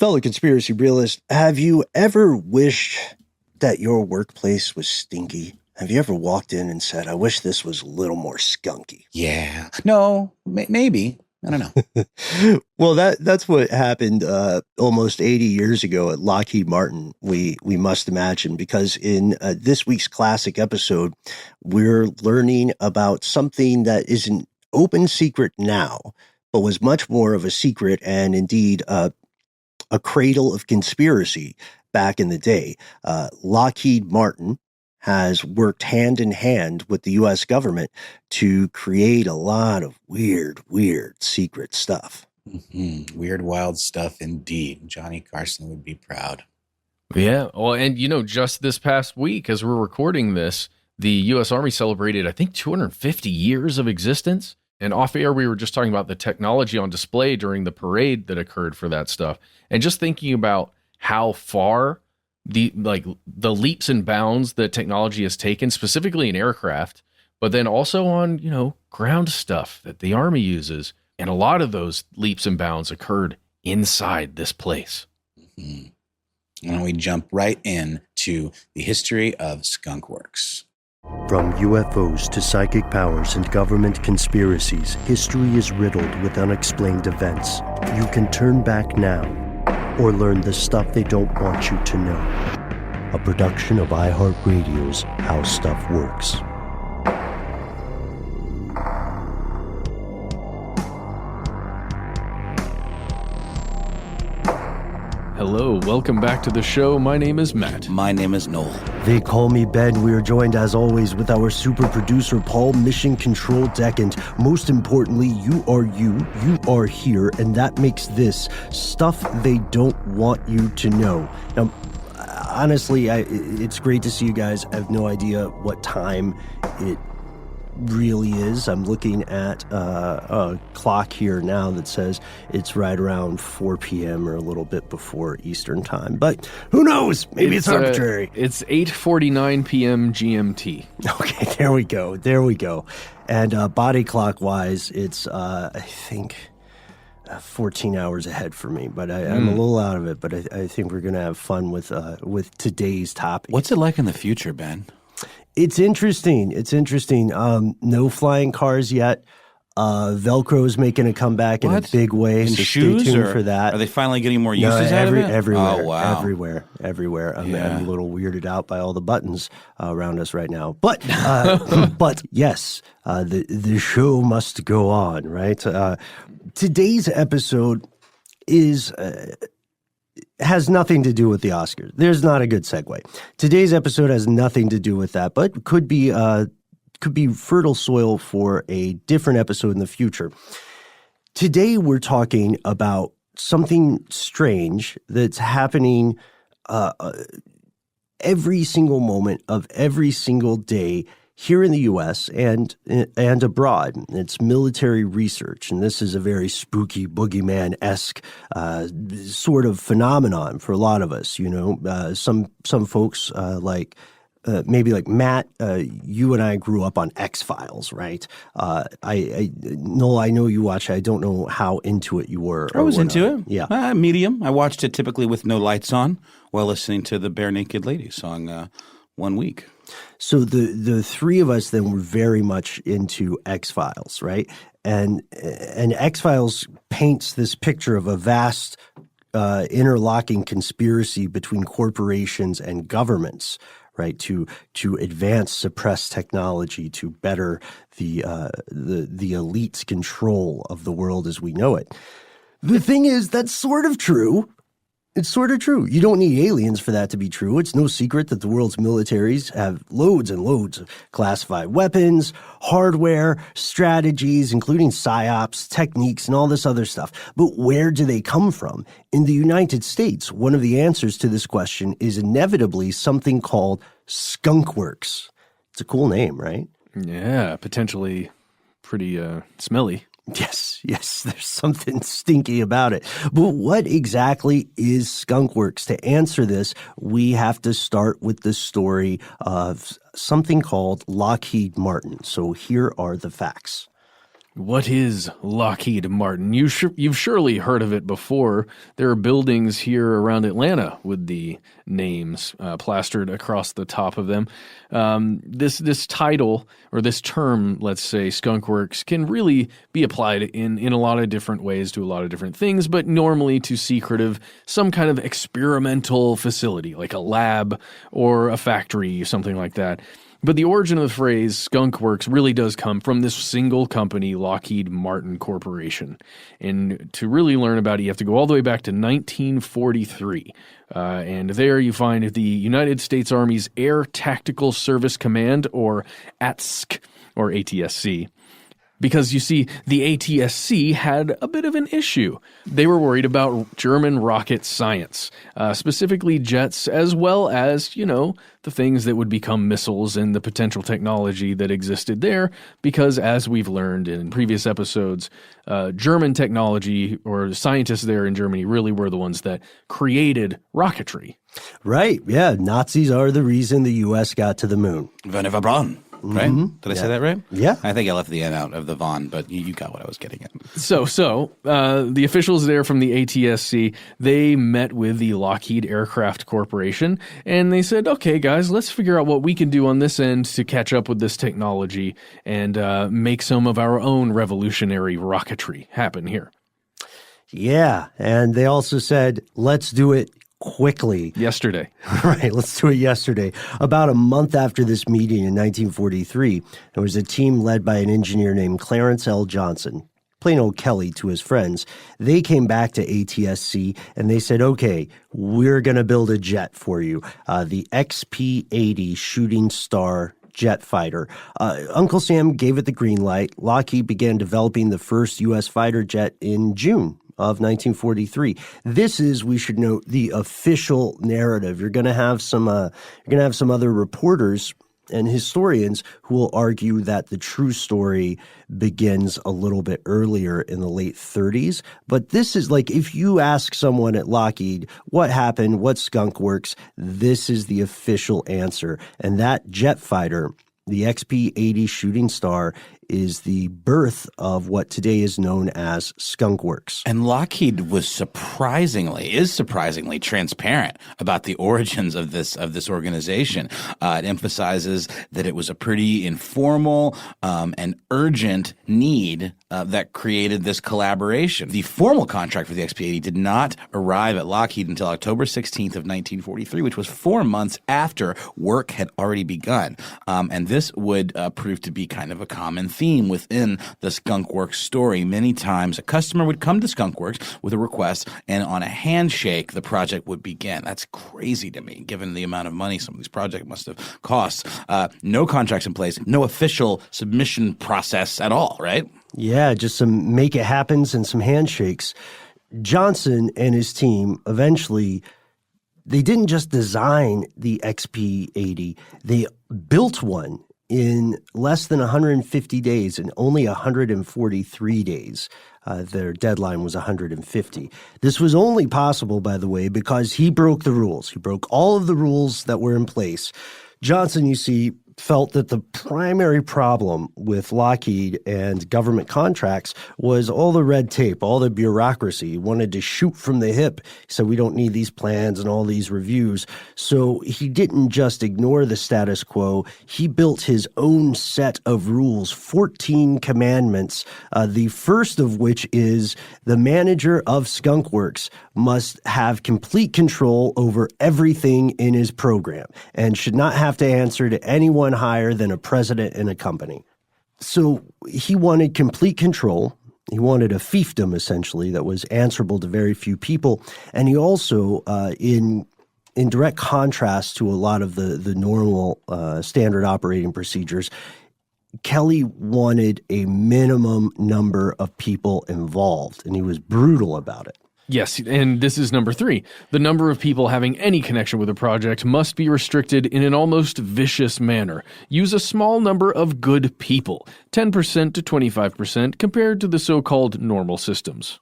Fellow conspiracy realist, have you ever wished that your workplace was stinky? Have you ever walked in and said, I wish this was a little more skunky? Yeah. No, maybe. I don't know. Well, that's what happened almost 80 years ago at Lockheed Martin, we must imagine, because in this week's classic episode, we're learning about something that is an open secret now, but was much more of a secret and indeed a cradle of conspiracy back in the day. Lockheed Martin has worked hand in hand with the U.S. government to create a lot of weird secret stuff. Mm-hmm. Weird, wild stuff indeed. Johnny Carson would be proud. Yeah. Well, and just this past week, as we're recording this, the U.S. Army celebrated, I think, 250 years of existence. And off air, we were just talking about the technology on display during the parade that occurred for that stuff. And just thinking about how far the leaps and bounds that technology has taken, specifically in aircraft, but then also on, ground stuff that the Army uses. And a lot of those leaps and bounds occurred inside this place. Mm-hmm. And we jump right in to the history of Skunk Works. From UFOs to psychic powers and government conspiracies, history is riddled with unexplained events. You can turn back now or learn the stuff they don't want you to know. A production of iHeartRadio's How Stuff Works. Hello, welcome back to the show. My name is Matt. My name is Noel. They call me Ben. We are joined, as always, with our super producer, Paul, Mission Control Deck. And most importantly, you are here, and that makes this stuff they don't want you to know. Now, honestly, it's great to see you guys. I have no idea what time it really is. I'm looking at a clock here now that says it's right around 4 p.m. or a little bit before Eastern time. But who knows? Maybe it's arbitrary. It's 8:49 p.m. GMT. Okay, there we go. And body clock-wise, it's, I think, 14 hours ahead for me. But I'm a little out of it. But I think we're going to have fun with today's topic. What's it like in the future, Ben? It's interesting. No flying cars yet. Velcro's making a comeback in a big way. In so shoes, stay tuned or for that. Are they finally getting more uses out of it? Everywhere. Oh, wow. Everywhere. I'm a little weirded out by all the buttons around us right now. But but yes, the show must go on, right? Today's episode has nothing to do with the Oscars. There's not a good segue. Today's episode has nothing to do with that, but could be fertile soil for a different episode in the future. Today we're talking about something strange that's happening every single moment of every single day here in the U.S. and abroad. It's military research, and this is a very spooky, boogeyman-esque sort of phenomenon for a lot of us. Some folks maybe like Matt, you and I grew up on X-Files, right? Noel, I know you watch it. I don't know how into it you were. I was into it. Yeah. Medium. I watched it typically with no lights on while listening to the Bare Naked Ladies song 1 week. So the three of us then were very much into X-Files, right? And X-Files paints this picture of a vast interlocking conspiracy between corporations and governments, right? To advance suppressed technology to better the elite's control of the world as we know it. The thing is, that's sort of true. It's sort of true. You don't need aliens for that to be true. It's no secret that the world's militaries have loads and loads of classified weapons, hardware, strategies, including psyops, techniques, and all this other stuff. But where do they come from? In the United States, one of the answers to this question is inevitably something called Skunk Works. It's a cool name, right? Yeah, potentially pretty smelly. Yes, there's something stinky about it. But what exactly is Skunk Works? To answer this, we have to start with the story of something called Lockheed Martin. So here are the facts. What is Lockheed Martin? You've surely heard of it before. There are buildings here around Atlanta with the names plastered across the top of them. This title, or this term, let's say, Skunk Works, can really be applied in a lot of different ways to a lot of different things, but normally to secretive, some kind of experimental facility, like a lab or a factory, something like that. But the origin of the phrase Skunk Works really does come from this single company, Lockheed Martin Corporation. And to really learn about it, you have to go all the way back to 1943. And there you find the United States Army's Air Tactical Service Command, or ATSC, or ATSC. Because, you see, the ATSC had a bit of an issue. They were worried about German rocket science, specifically jets, as well as, the things that would become missiles and the potential technology that existed there. Because, as we've learned in previous episodes, German technology, or scientists there in Germany, really were the ones that created rocketry. Right, yeah. Nazis are the reason the U.S. got to the moon. Werner Braun. Right? Did I say that right? Yeah. I think I left the N out of the Von, but you got what I was getting at. So the officials there from the ATSC, they met with the Lockheed Aircraft Corporation, and they said, okay, guys, let's figure out what we can do on this end to catch up with this technology and make some of our own revolutionary rocketry happen here. Yeah, and they also said, let's do it quickly. Yesterday. Right, let's do it yesterday. About a month after this meeting in 1943, there was a team led by an engineer named Clarence L. Johnson, plain old Kelly to his friends. They came back to ATSC and they said, okay, we're going to build a jet for you, the XP-80 Shooting Star jet fighter. Uncle Sam gave it the green light. Lockheed began developing the first U.S. fighter jet in June of 1943. This is, we should note, the official narrative. You're going to have some other reporters and historians who will argue that the true story begins a little bit earlier in the late 30s. But this is like, if you ask someone at Lockheed, what happened, what's Skunk Works, this is the official answer. And that jet fighter, the XP-80 Shooting Star, is the birth of what today is known as Skunk Works. And Lockheed is surprisingly transparent about the origins of this organization. It emphasizes that it was a pretty informal and urgent need that created this collaboration. The formal contract for the XP-80 did not arrive at Lockheed until October 16th of 1943, which was 4 months after work had already begun. And this would prove to be kind of a common theme within the Skunk Works story. Many times a customer would come to Skunk Works with a request, and on a handshake, the project would begin. That's crazy to me, given the amount of money some of these projects must have cost. No contracts in place, no official submission process at all, right? Yeah, just some make it happens and some handshakes. Johnson and his team eventually, they didn't just design the XP-80, they built one in less than 150 days, and only 143 days. Their deadline was 150. This was only possible, by the way, because he broke the rules. He broke all of the rules that were in place. Johnson, you see, felt that the primary problem with Lockheed and government contracts was all the red tape, all the bureaucracy. He wanted to shoot from the hip. He said, we don't need these plans and all these reviews. So he didn't just ignore the status quo. He built his own set of rules, 14 commandments, the first of which is the manager of Skunk Works must have complete control over everything in his program and should not have to answer to anyone higher than a president in a company. So he wanted complete control. He wanted a fiefdom, essentially, that was answerable to very few people. And he also, in direct contrast to a lot of the normal standard operating procedures, Kelly wanted a minimum number of people involved, and he was brutal about it. Yes, and this is number 3. The number of people having any connection with a project must be restricted in an almost vicious manner. Use a small number of good people, 10% to 25% compared to the so-called normal systems.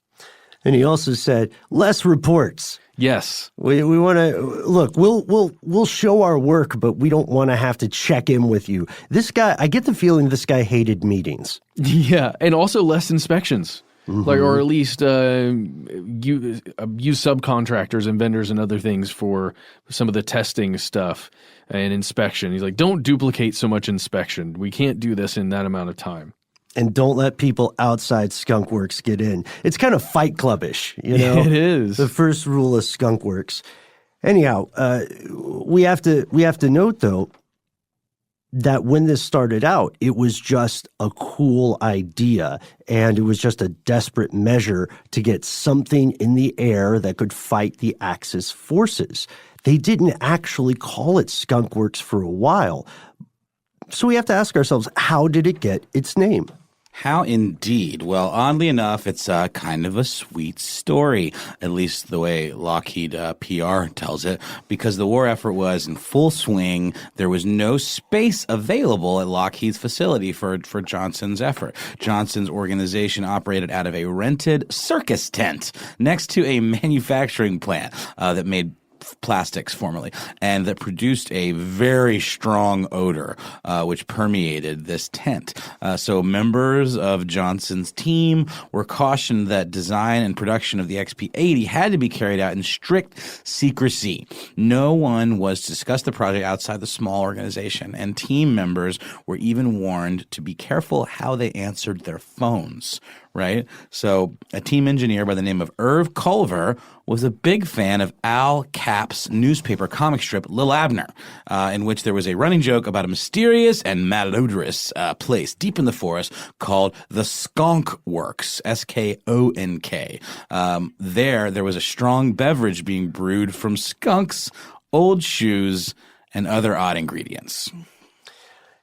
And he also said, less reports. Yes. We want to look. We'll show our work, but we don't want to have to check in with you. This guy, I get the feeling this guy hated meetings. Yeah, and also less inspections. Like, or at least use subcontractors and vendors and other things for some of the testing stuff and inspection. He's like, don't duplicate so much inspection. We can't do this in that amount of time. And don't let people outside Skunk Works get in. It's kind of Fight Club-ish, you know? It is. The first rule of Skunk Works. Anyhow, we have to note, though, that when this started out, it was just a cool idea, and it was just a desperate measure to get something in the air that could fight the Axis forces. They didn't actually call it Skunk Works for a while. So we have to ask ourselves, how did it get its name? How indeed. Well, oddly enough, it's kind of a sweet story, at least the way Lockheed PR tells it, because the war effort was in full swing. There was no space available at Lockheed's facility for Johnson's effort. Johnson's organization operated out of a rented circus tent next to a manufacturing plant that made plastics formerly, and that produced a very strong odor, which permeated this tent. So members of Johnson's team were cautioned that design and production of the XP-80 had to be carried out in strict secrecy. No one was to discuss the project outside the small organization, and team members were even warned to be careful how they answered their phones. Right? So a team engineer by the name of Irv Culver was a big fan of Al Capp's newspaper comic strip Lil Abner, in which there was a running joke about a mysterious and malodorous place deep in the forest called the Skunk Works, S-K-O-N-K. There was a strong beverage being brewed from skunks, old shoes, and other odd ingredients.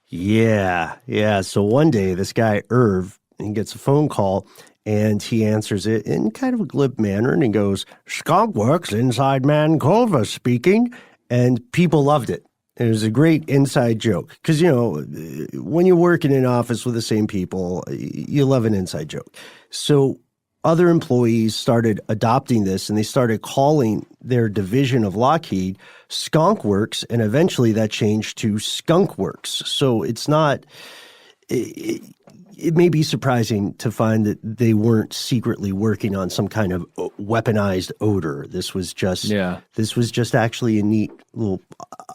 Yeah. So one day, this guy, Irv, he gets a phone call, and he answers it in kind of a glib manner, and he goes, Skunk Works, inside man Culver speaking, and people loved it. It was a great inside joke, because, you know, when you work in an office with the same people, you love an inside joke. So other employees started adopting this, and they started calling their division of Lockheed Skunk Works, and eventually that changed to Skunk Works. So it's not... It may be surprising to find that they weren't secretly working on some kind of weaponized odor. This was just actually a neat little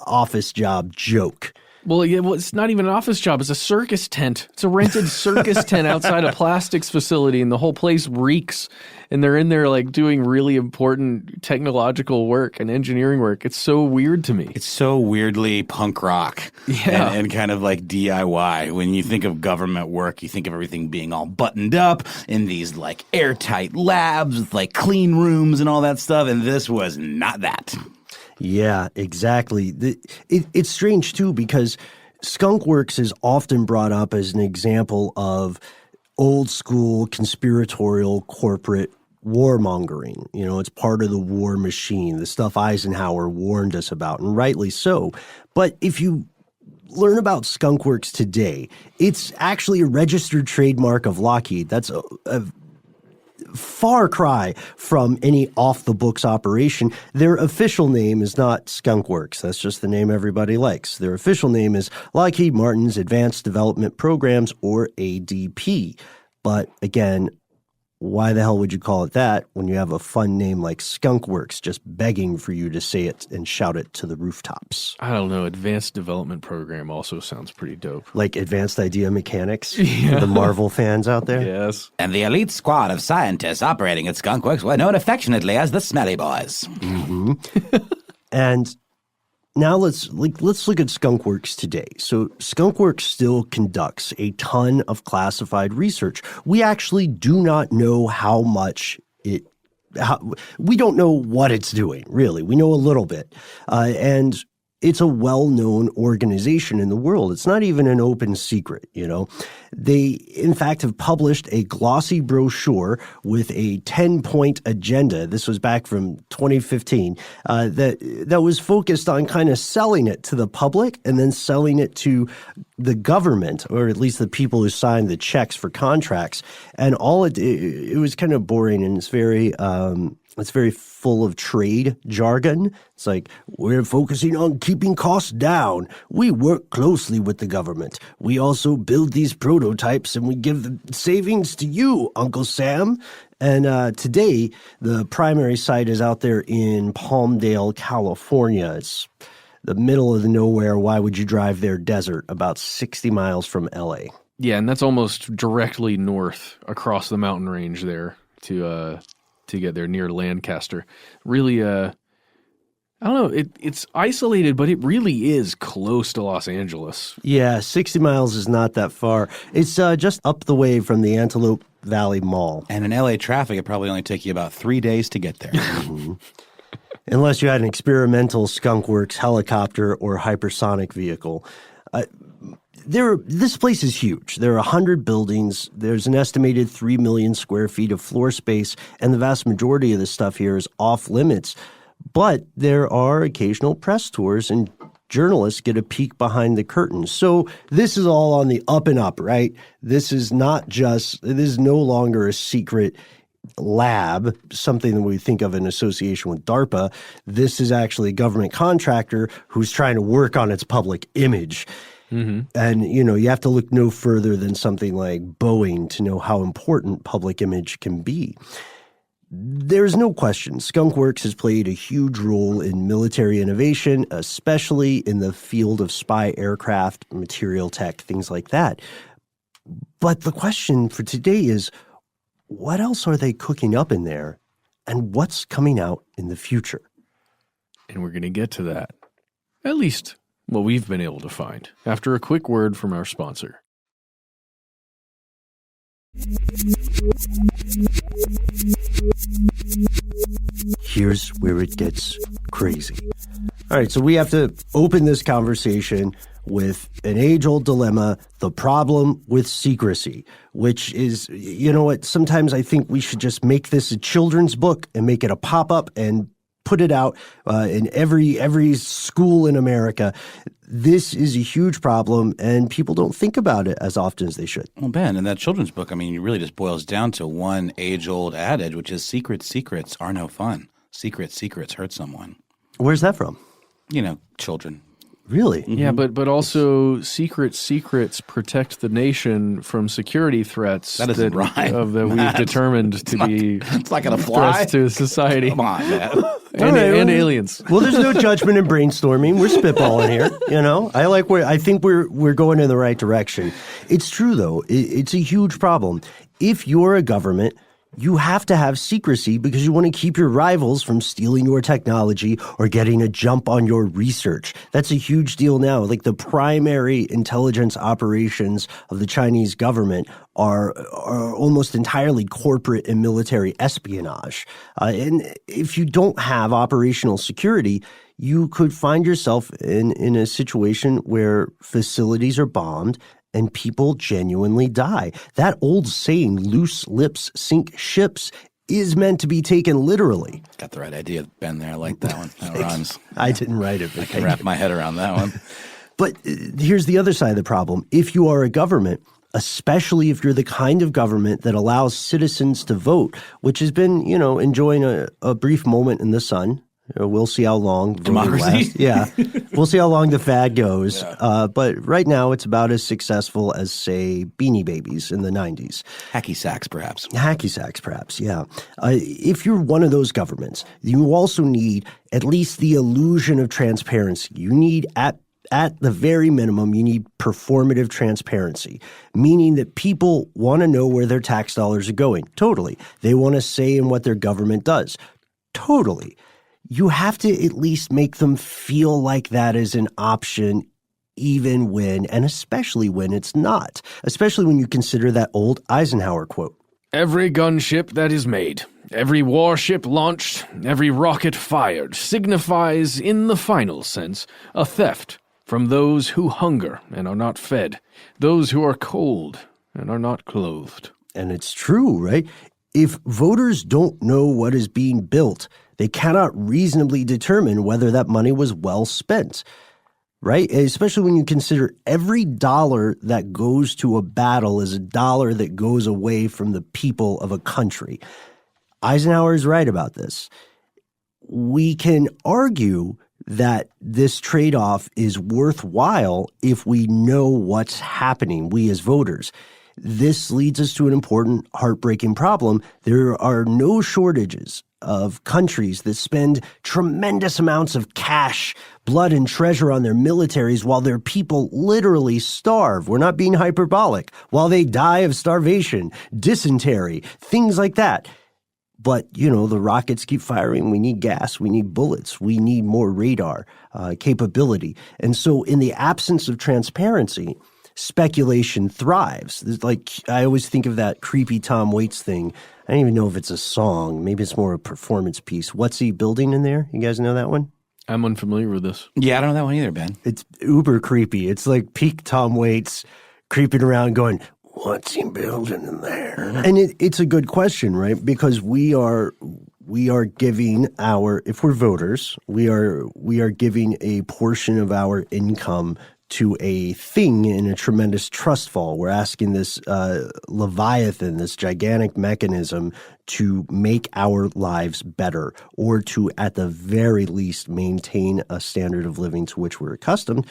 office job joke. Well, it's not even an office job. It's a circus tent. It's a rented circus tent outside a plastics facility, and the whole place reeks. And they're in there like doing really important technological work and engineering work. It's so weird to me. It's so weirdly punk rock and kind of like DIY. When you think of government work, you think of everything being all buttoned up in these like airtight labs with like clean rooms and all that stuff. And this was not that. Yeah, exactly. It's strange, too, because Skunk Works is often brought up as an example of old school conspiratorial corporate warmongering. You know, it's part of the war machine, the stuff Eisenhower warned us about, and rightly so. But if you learn about Skunk Works today, it's actually a registered trademark of Lockheed. That's a far cry from any off-the-books operation. Their official name is not Skunk Works. That's just the name everybody likes. Their official name is Lockheed Martin's Advanced Development Programs, or ADP. But again, why the hell would you call it that when you have a fun name like Skunk Works just begging for you to say it and shout it to the rooftops? I don't know. Advanced Development Program also sounds pretty dope. Like Advanced Idea Mechanics? Yeah. The Marvel fans out there? Yes. And the elite squad of scientists operating at Skunk Works were known affectionately as the Smelly Boys. Mm-hmm. And now let's look at Skunk Works today. So Skunk Works still conducts a ton of classified research. We actually do not know how much we don't know what it's doing, really. We know a little bit. And It's a well-known organization in the world. It's not even an open secret, you know. They, in fact, have published a glossy brochure with a 10-point agenda. This was back from 2015 that was focused on kind of selling it to the public and then selling it to the government, or at least the people who signed the checks for contracts. And it was kind of boring, and it's very full of trade jargon. It's like, we're focusing on keeping costs down. We work closely with the government. We also build these prototypes and we give the savings to you, Uncle Sam. And today, the primary site is out there in Palmdale, California. It's the middle of the nowhere. Why would you drive there? Desert, about 60 miles from LA. Yeah, and that's almost directly north across the mountain range there to get there near Lancaster. Really, I don't know, it's isolated, but it really is close to Los Angeles. Yeah, 60 miles is not that far. It's just up the way from the Antelope Valley Mall. And in LA traffic, it probably only take you about 3 days to get there. Mm-hmm. Unless you had an experimental Skunk Works helicopter or hypersonic vehicle. This place is huge. There are 100 buildings. There's an estimated 3 million square feet of floor space, and the vast majority of the stuff here is off limits. But there are occasional press tours, and journalists get a peek behind the curtain. So this is all on the up and up, right? This is no longer a secret lab, something that we think of in association with DARPA. This is actually a government contractor who's trying to work on its public image. Mm-hmm. And, you know, you have to look no further than something like Boeing to know how important public image can be. There's no question Skunk Works has played a huge role in military innovation, especially in the field of spy aircraft, material tech, things like that. But the question for today is, what else are they cooking up in there, and what's coming out in the future? And we're going to get to that, at least what we've been able to find, after a quick word from our sponsor. Here's where it gets crazy. All right, so we have to open this conversation with an age-old dilemma, the problem with secrecy, which is, you know what, sometimes I think we should just make this a children's book and make it a pop-up and put it out in every school in America. This is a huge problem, and people don't think about it as often as they should. Well, Ben, in that children's book, I mean, it really just boils down to one age-old adage, which is secrets are no fun. Secrets hurt someone. Where's that from? You know, children. Really? Mm-hmm. Yeah, but also secrets protect the nation from security threats that we've determined to be it's not going to fly threats to society. Come on, man. and aliens. Well, there's no judgment and brainstorming. We're spitballing here. You know, I think we're going in the right direction. It's true though. It's a huge problem. If you're a government, you have to have secrecy because you want to keep your rivals from stealing your technology or getting a jump on your research. That's a huge deal now. Like, the primary intelligence operations of the Chinese government are almost entirely corporate and military espionage. And if you don't have operational security, you could find yourself in a situation where facilities are bombed and people genuinely die. That old saying, loose lips sink ships, is meant to be taken literally. Got the right idea, Ben, there. I like that one. That rhymes. I didn't write it, but I can wrap my head around that one. But here's the other side of the problem. If you are a government, especially if you're the kind of government that allows citizens to vote, which has been, enjoying a brief moment in the sun. We'll see how long democracy lasts. Yeah, we'll see how long the fad goes. Yeah. But right now, it's about as successful as, say, Beanie Babies in the 90s. Hacky sacks, perhaps. Yeah. If you're one of those governments, you also need at least the illusion of transparency. You need, at the very minimum, you need performative transparency, meaning that people want to know where their tax dollars are going. Totally. They want to say in what their government does. Totally. You have to at least make them feel like that is an option, even when, and especially when it's not, especially when you consider that old Eisenhower quote. Every gunship that is made Every warship launched, every rocket fired, signifies, in the final sense, a theft from those who hunger and are not fed, those who are cold and are not clothed. And it's true, right? If voters don't know what is being built, they cannot reasonably determine whether that money was well spent, right? Especially when you consider every dollar that goes to a battle is a dollar that goes away from the people of a country. Eisenhower is right about this. We can argue that this trade-off is worthwhile if we know what's happening, we as voters. This leads us to an important, heartbreaking problem. There are no shortages of countries that spend tremendous amounts of cash, blood, and treasure on their militaries while their people literally starve. We're not being hyperbolic. While they die of starvation, dysentery, things like that. But, the rockets keep firing. We need gas. We need bullets. We need more radar capability. And so in the absence of transparency, speculation thrives. I always think of that creepy Tom Waits thing. I don't even know if it's a song. Maybe it's more a performance piece. What's he building in there? You guys know that one? I'm unfamiliar with this. Yeah, I don't know that one either, Ben. It's uber creepy. It's like peak Tom Waits creeping around going, what's he building in there? And it's a good question, right? Because we are giving if we're voters, we are giving a portion of our income to a thing in a tremendous trust fall. We're asking this Leviathan, this gigantic mechanism, to make our lives better, or to, at the very least, maintain a standard of living to which we're accustomed.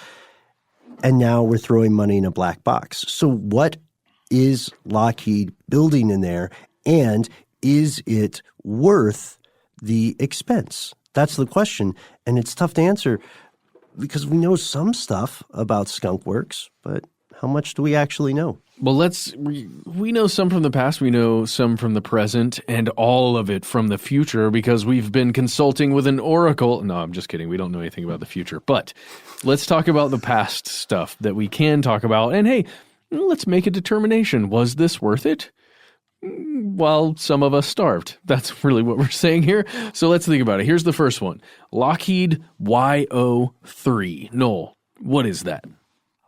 And now we're throwing money in a black box. So what is Lockheed building in there, and is it worth the expense? That's the question, and it's tough to answer because we know some stuff about Skunk Works, but how much do we actually know? Well, we know some from the past, we know some from the present, and all of it from the future because we've been consulting with an oracle. No, I'm just kidding. We don't know anything about the future, but let's talk about the past stuff that we can talk about, and hey, let's make a determination. Was this worth it? Well, some of us starved. That's really what we're saying here. So let's think about it. Here's the first one. Lockheed YO3. Noel, what is that?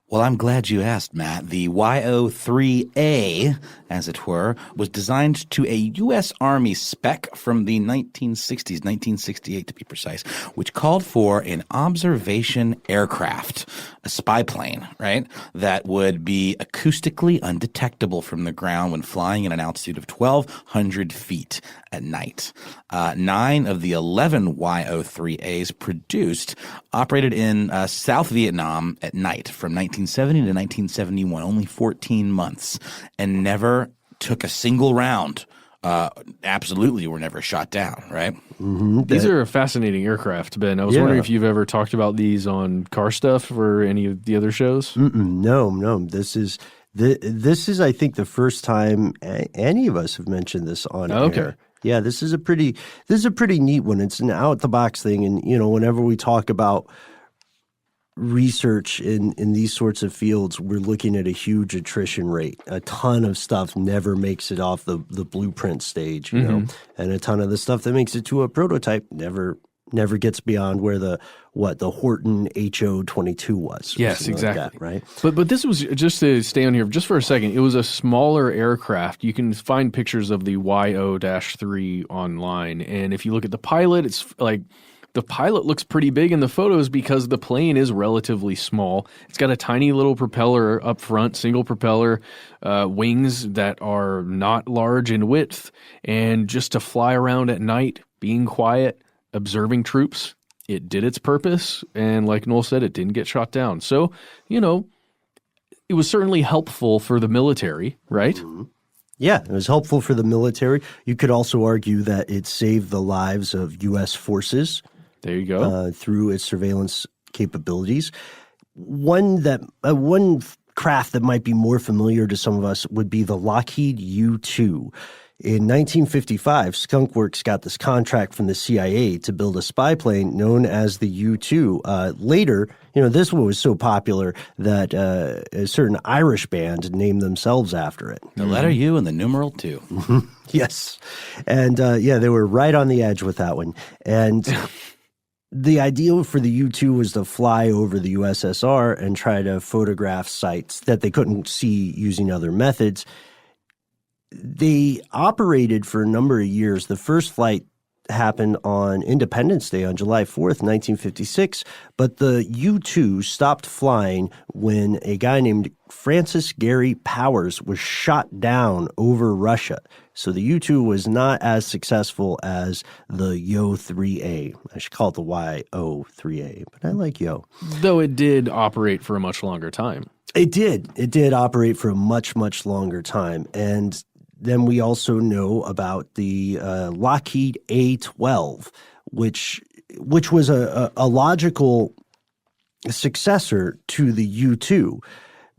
Well, I'm glad you asked, Matt. The YO3A, as it were, was designed to a U.S. Army spec from the 1960s, 1968 to be precise, which called for an observation aircraft, a spy plane, right, that would be acoustically undetectable from the ground when flying at an altitude of 1,200 feet at night. 9 of the 11 YO3As produced operated in South Vietnam at night from 1970 to 1971, only 14 months, and never took a single round. Absolutely were never shot down, right? Mm-hmm. These are fascinating aircraft, Ben. I was wondering if you've ever talked about these on Car Stuff or any of the other shows. No. This is, I think, the first time any of us have mentioned this on air. Yeah, this is a pretty neat one. It's an out-the-box thing, and whenever we talk about research in these sorts of fields, we're looking at a huge attrition rate. A ton of stuff never makes it off the blueprint stage, and a ton of the stuff that makes it to a prototype never gets beyond where the Horton HO-22 was. Yes, exactly. Like that, right? But this was, just to stay on here just for a second, it was a smaller aircraft. You can find pictures of the YO-3 online, and if you look at the pilot, it's like the pilot looks pretty big in the photos because the plane is relatively small. It's got a tiny little propeller up front, single propeller, wings that are not large in width, and just to fly around at night, being quiet, observing troops. It did its purpose, and like Noel said, it didn't get shot down. So, it was certainly helpful for the military, right? Mm-hmm. Yeah, it was helpful for the military. You could also argue that it saved the lives of U.S. forces. There you go. Through its surveillance capabilities. One craft that might be more familiar to some of us would be the Lockheed U-2. In 1955, Skunk Works got this contract from the CIA to build a spy plane known as the U-2. Later, this one was so popular that a certain Irish band named themselves after it. The letter U and the numeral 2. Yes. And they were right on the edge with that one. And the idea for the U-2 was to fly over the USSR and try to photograph sites that they couldn't see using other methods. They operated for a number of years. The first flight happened on Independence Day on July 4th, 1956, but the U-2 stopped flying when a guy named Francis Gary Powers was shot down over Russia. So the U-2 was not as successful as the Yo-3A. I should call it the YO-3A, but I like Yo. Though it did operate for a much longer time. It did. It did operate for a much, much longer time. And then we also know about the Lockheed A-12, which was a logical successor to the U-2.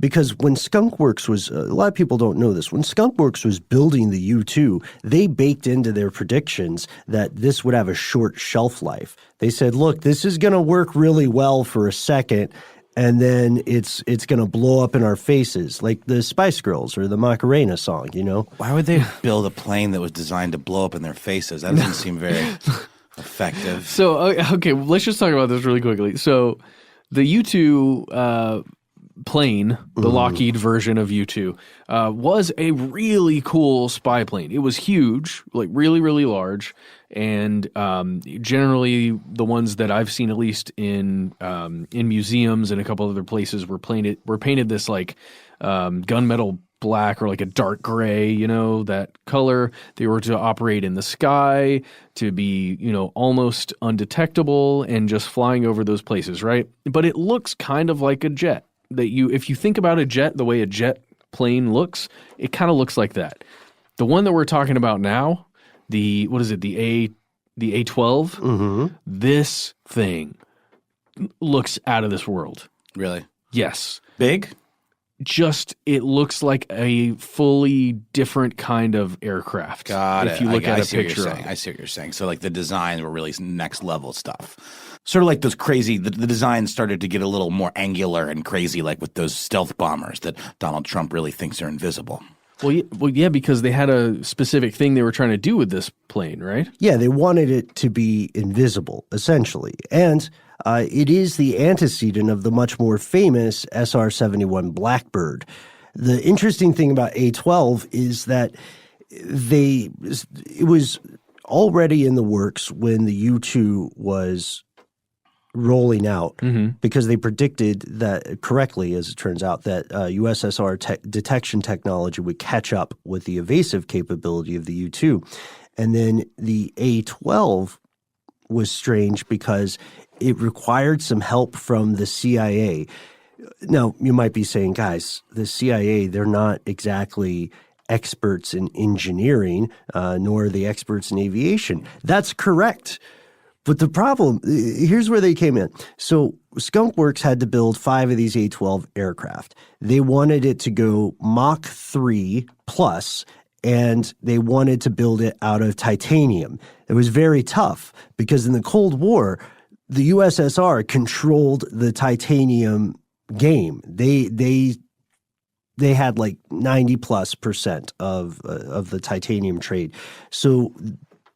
Because when Skunk Works was, a lot of people don't know this, when Skunk Works was building the U-2, they baked into their predictions that this would have a short shelf life. They said, look, this is going to work really well for a second, and then it's going to blow up in our faces, like the Spice Girls or the Macarena song, Why would they build a plane that was designed to blow up in their faces? That doesn't seem very effective. So, okay, let's just talk about this really quickly. So the U-2 plane, the Lockheed version of U-2, was a really cool spy plane. It was huge, like really, really large. And generally, the ones that I've seen, at least in museums and a couple other places, were painted this like gunmetal black or like a dark gray, that color. They were to operate in the sky, to be, almost undetectable and just flying over those places, right? But it looks kind of like a jet. If you think about a jet, the way a jet plane looks, it kind of looks like that. The one that we're talking about now, the A-12, this thing looks out of this world. Really? Yes. Big? It looks like a fully different kind of aircraft. Got it. If you look at a see what picture you're of saying. it. I see what you're saying. So like the designs were really next level stuff. Sort of like those crazy, the design started to get a little more angular and crazy, like with those stealth bombers that Donald Trump really thinks are invisible. Well, yeah, because they had a specific thing they were trying to do with this plane, right? Yeah, they wanted it to be invisible, essentially. And it is the antecedent of the much more famous SR-71 Blackbird. The interesting thing about A-12 is that it was already in the works when the U-2 was rolling out, because they predicted that correctly, as it turns out, that USSR detection technology would catch up with the evasive capability of the U-2. And then the A-12 was strange because it required some help from the CIA. Now, you might be saying, guys, the CIA, they're not exactly experts in engineering, nor are they experts in aviation. That's correct. But the problem, here's where they came in. So Skunk Works had to build 5 of these A-12 aircraft. They wanted it to go Mach 3 plus, and they wanted to build it out of titanium. It was very tough because in the Cold War, the USSR controlled the titanium game. They had like 90+% of the titanium trade. So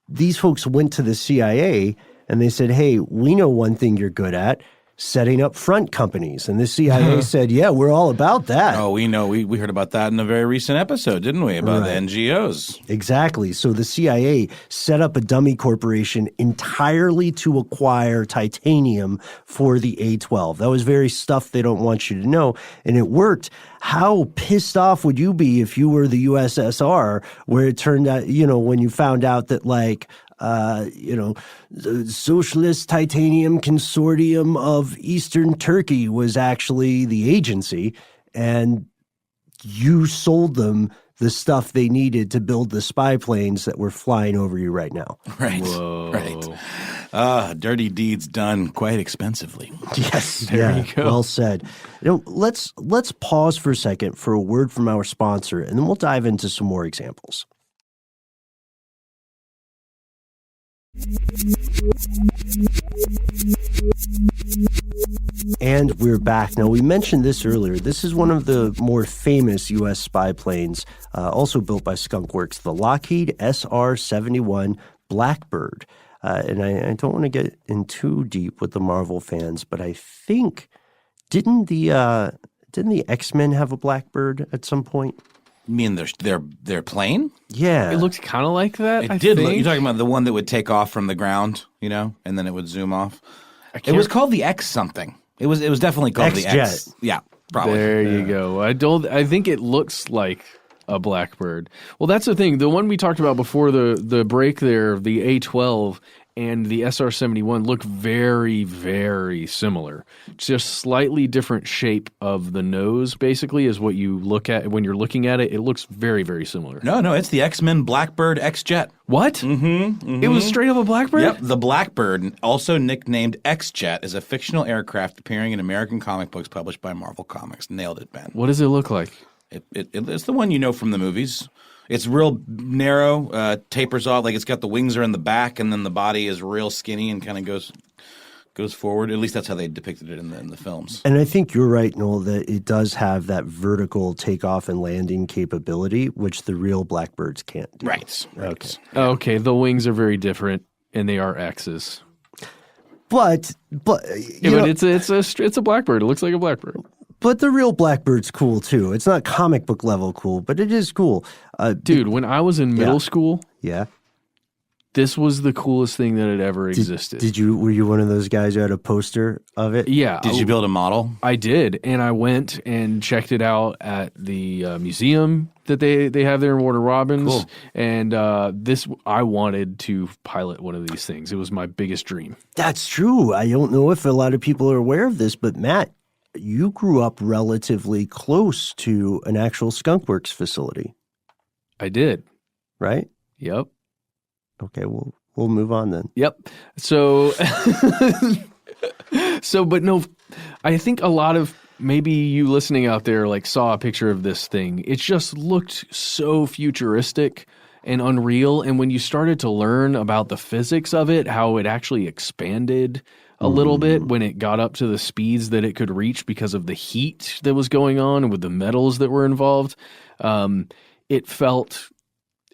these folks went to the CIA and they said, hey, we know one thing you're good at, setting up front companies. And the CIA said, yeah, we're all about that. Oh, we know. We heard about that in a very recent episode, didn't we, about the NGOs? Exactly. So the CIA set up a dummy corporation entirely to acquire titanium for the A-12. That was very stuff they don't want you to know, and it worked. How pissed off would you be if you were the USSR, where it turned out, when you found out that the Socialist Titanium Consortium of Eastern Turkey was actually the agency, and you sold them the stuff they needed to build the spy planes that were flying over you right now. Right. Whoa. Right. Dirty deeds done quite expensively. Yes. There you go. Well said. Let's pause for a second for a word from our sponsor, and then we'll dive into some more examples. And we're back. Now, we mentioned this earlier. This is one of the more famous U.S. spy planes, also built by Skunk Works, the Lockheed SR-71 Blackbird. And I don't want to get in too deep with the Marvel fans, but I think didn't the X-Men have a Blackbird at some point? You mean their plane? Yeah, It looks kind of like that. It I did think. look. You're talking about the one that would take off from the ground, and then it would zoom off. It can't- was called the X something. It was definitely called the X. X-Jet. Yeah, probably. There you go. I think it looks like a Blackbird. Well, that's the thing. The one we talked about before the break there, the A-12 and the SR-71 look very, very similar. Just slightly different shape of the nose, basically, is what you look at when you're looking at it. It looks very, very similar. No, it's the X-Men Blackbird X-Jet. What? Mm-hmm. It was straight up a Blackbird? Yep, the Blackbird, also nicknamed X-Jet, is a fictional aircraft appearing in American comic books published by Marvel Comics. Nailed it, Ben. What does it look like? It's the one you know from the movies. It's real narrow, tapers off, like it's got the wings are in the back, and then the body is real skinny and kind of goes forward. At least that's how they depicted it in the films. And I think you're right, Noel, that it does have that vertical takeoff and landing capability, which the real Blackbirds can't do. Right. Okay. Okay, the wings are very different, and they are X's. But Yeah, but it's a Blackbird. It looks like a Blackbird. But the real Blackbird's cool too. It's not comic book level cool, but it is cool. Dude, when I was in middle school, Yeah. this was the coolest thing that had ever existed. Were you one of those guys who had a poster of it? Yeah. Did you build a model? I did, and I went and checked it out at the museum that they have there in Warner Robins. Cool. And I wanted to pilot one of these things. It was my biggest dream. That's true. I don't know if a lot of people are aware of this, but Matt, you grew up relatively close to an actual Skunk Works facility, I did. right? Yep. Okay, we'll move on then. Yep. So, but no, I think a lot of maybe you listening out there like saw a picture of this thing. It just looked so futuristic and unreal. And when you started to learn about the physics of it, how it actually expanded a little bit when it got up to the speeds that it could reach because of the heat that was going on and with the metals that were involved,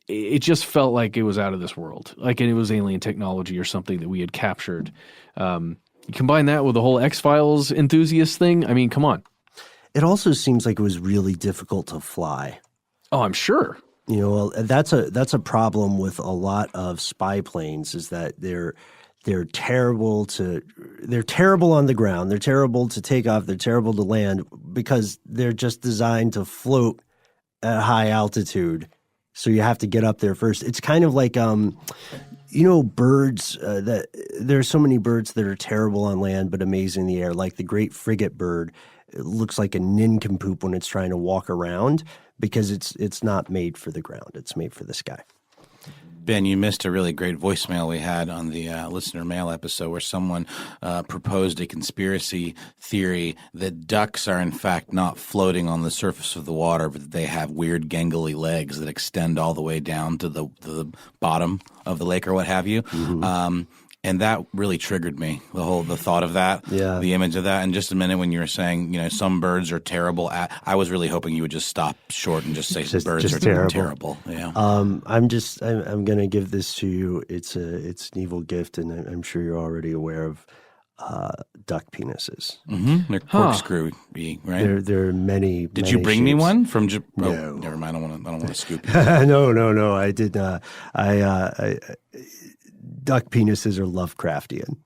it just felt like it was out of this world, like it was alien technology or something that we had captured. You combine that with the whole X-Files enthusiast thing. I mean, come on. It also seems like it was really difficult to fly. Oh, I'm sure. You know, that's a problem with a lot of spy planes is that they're terrible on the ground. They're terrible to take off. They're terrible to land because they're just designed to float at a high altitude. So you have to get up there first. It's kind of like, birds that there's so many birds that are terrible on land but amazing in the air. Like the great frigate bird, it looks like a nincompoop when it's trying to walk around because it's not made for the ground. It's made for the sky. Ben, you missed a really great voicemail we had on the listener mail episode where someone proposed a conspiracy theory that ducks are in fact not floating on the surface of the water, but that they have weird gangly legs that extend all the way down to the bottom of the lake or what have you. Mm-hmm. And that really triggered me, the thought of that, the image of that. In just a minute when you were saying, some birds are terrible I was really hoping you would just stop short and just say birds are terrible. Yeah. I'm going to give this to you. It's an evil gift, and I'm sure you're already aware of duck penises. Mm-hmm. They're corkscrew, right? There are many. Did you bring me one from? No. Never mind. I don't want to scoop you. No. I did not. Duck penises are Lovecraftian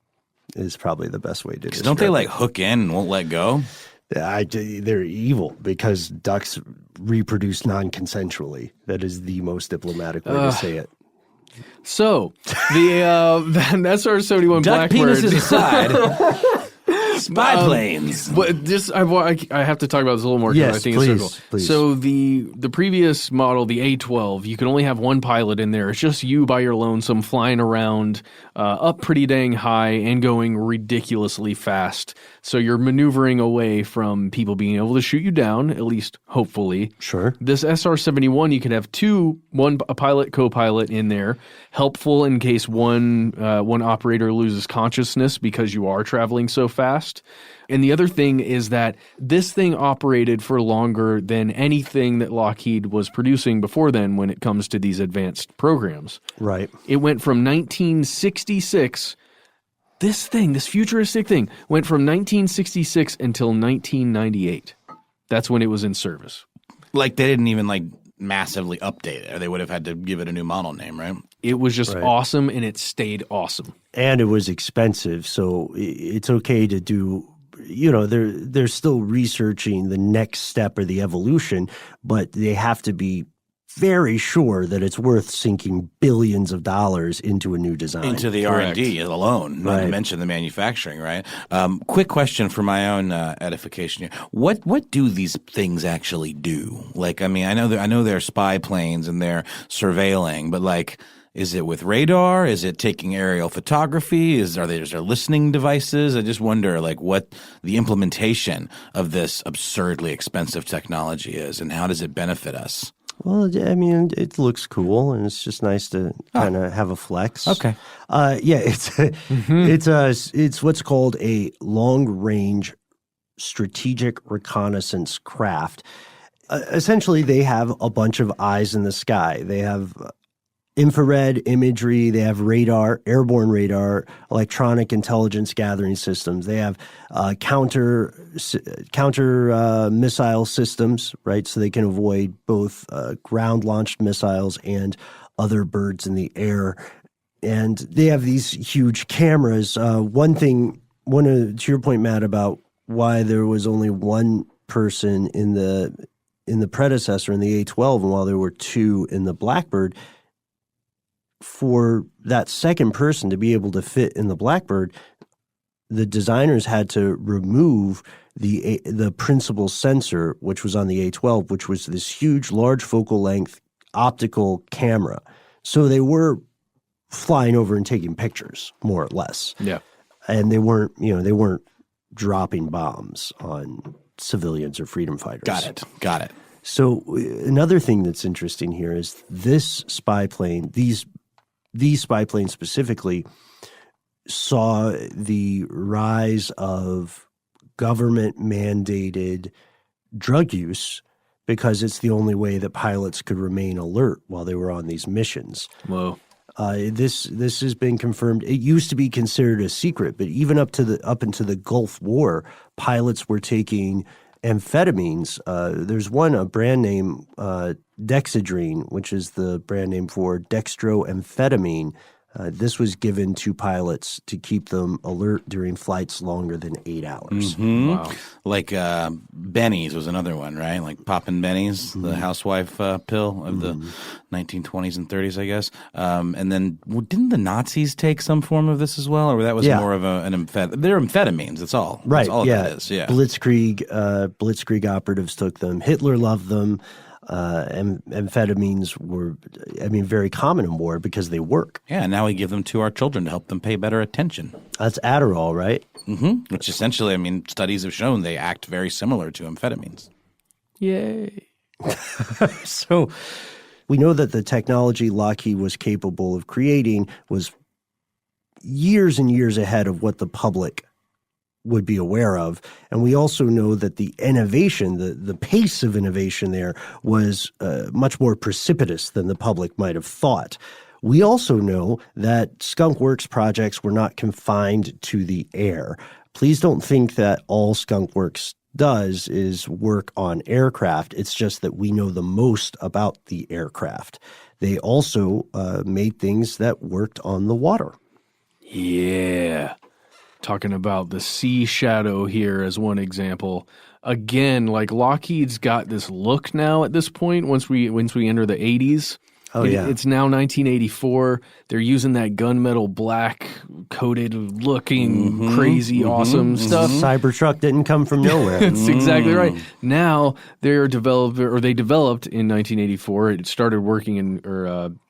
is probably the best way to describe it. Don't they like hook in and won't let go? They're evil because ducks reproduce non-consensually. That is the most diplomatic way to say it. So the SR-71 Duck Blackbird. penises aside. Spy planes. But this, I have to talk about this a little more because Yes, I think please, it's so cool. please. So the previous model, the A-12, you can only have one pilot in there. It's just you by your lonesome flying around up pretty dang high and going ridiculously fast. So you're maneuvering away from people being able to shoot you down, at least hopefully. Sure. This SR-71, you could have a pilot, co-pilot in there, helpful in case one operator loses consciousness because you are traveling so fast. And the other thing is that this thing operated for longer than anything that Lockheed was producing before then when it comes to these advanced programs. Right. It went from 1966, this futuristic thing, went from 1966 until 1998. That's when it was in service. Like they didn't even massively update it, or they would have had to give it a new model name, right? It was just awesome, and it stayed awesome. And it was expensive, so it's okay to do. They're still researching the next step or the evolution, but they have to be very sure that it's worth sinking billions of dollars into a new design. Into the R&D alone, not to mention the manufacturing, right? Quick question for my own edification here. What do these things actually do? I know they're spy planes and they're surveilling, but is it with radar? Is it taking aerial photography? Is there listening devices? I just wonder what the implementation of this absurdly expensive technology is, and how does it benefit us? Well, I mean, it looks cool, and it's just nice to kind of have a flex. Okay. It's what's called a long-range strategic reconnaissance craft. Essentially, they have a bunch of eyes in the sky. They have infrared imagery, they have radar, airborne radar, electronic intelligence gathering systems. They have counter missile systems, right? So they can avoid both ground-launched missiles and other birds in the air. And they have these huge cameras. To your point, Matt, about why there was only one person in the predecessor, in the A-12, and while there were two in the Blackbird, for that second person to be able to fit in the Blackbird, the designers had to remove the principal sensor, which was on the A-12, which was this huge, large focal length optical camera. So they were flying over and taking pictures, more or less. Yeah. And they weren't dropping bombs on civilians or freedom fighters. Got it. So another thing that's interesting here is this spy plane, these spy planes specifically, saw the rise of government-mandated drug use because it's the only way that pilots could remain alert while they were on these missions. Whoa. This has been confirmed. It used to be considered a secret, but even up into the Gulf War, pilots were taking amphetamines. There's a brand name, Dexedrine, which is the brand name for dextroamphetamine. This was given to pilots to keep them alert during flights longer than 8 hours. Mm-hmm. Wow. Benny's was another one, right? Like popping Benny's, the housewife pill of the 1920s and 30s, I guess. And then didn't the Nazis take some form of this as well? Or that was more of they're amphetamines, that's all. Right, That's all that is, yeah. Blitzkrieg operatives took them. Hitler loved them. Amphetamines were, very common in war because they work. Yeah, and now we give them to our children to help them pay better attention. That's Adderall, right? Mm-hmm. Which essentially, studies have shown they act very similar to amphetamines. Yay. So we know that the technology Lockheed was capable of creating was years and years ahead of what the public would be aware of. And we also know that the innovation, the pace of innovation there was much more precipitous than the public might have thought. We also know that Skunk Works projects were not confined to the air. Please don't think that all Skunk Works does is work on aircraft. It's just that we know the most about the aircraft. They also made things that worked on the water. Yeah. Talking about the Sea Shadow here as one example. Again, Lockheed's got this look now at this point once we enter the 80s. Oh, yeah. It's now 1984. They're using that gunmetal black coated looking crazy awesome stuff. Cybertruck didn't come from nowhere. That's exactly right. Now they developed in 1984. It started working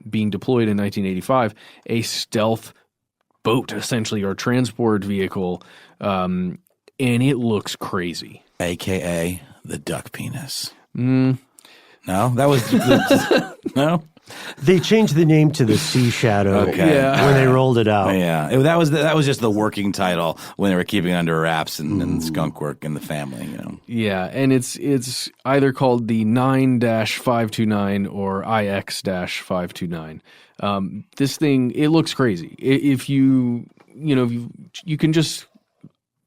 being deployed in 1985. A stealth boat, essentially, or transport vehicle, and it looks crazy. AKA the duck penis. No, that was no. They changed the name to the Sea Shadow when they rolled it out. Yeah, that was just the working title when they were keeping it under wraps and Skunk Work and the family. Yeah, and it's either called the 9-529 or IX-529. This thing, it looks crazy. If you can just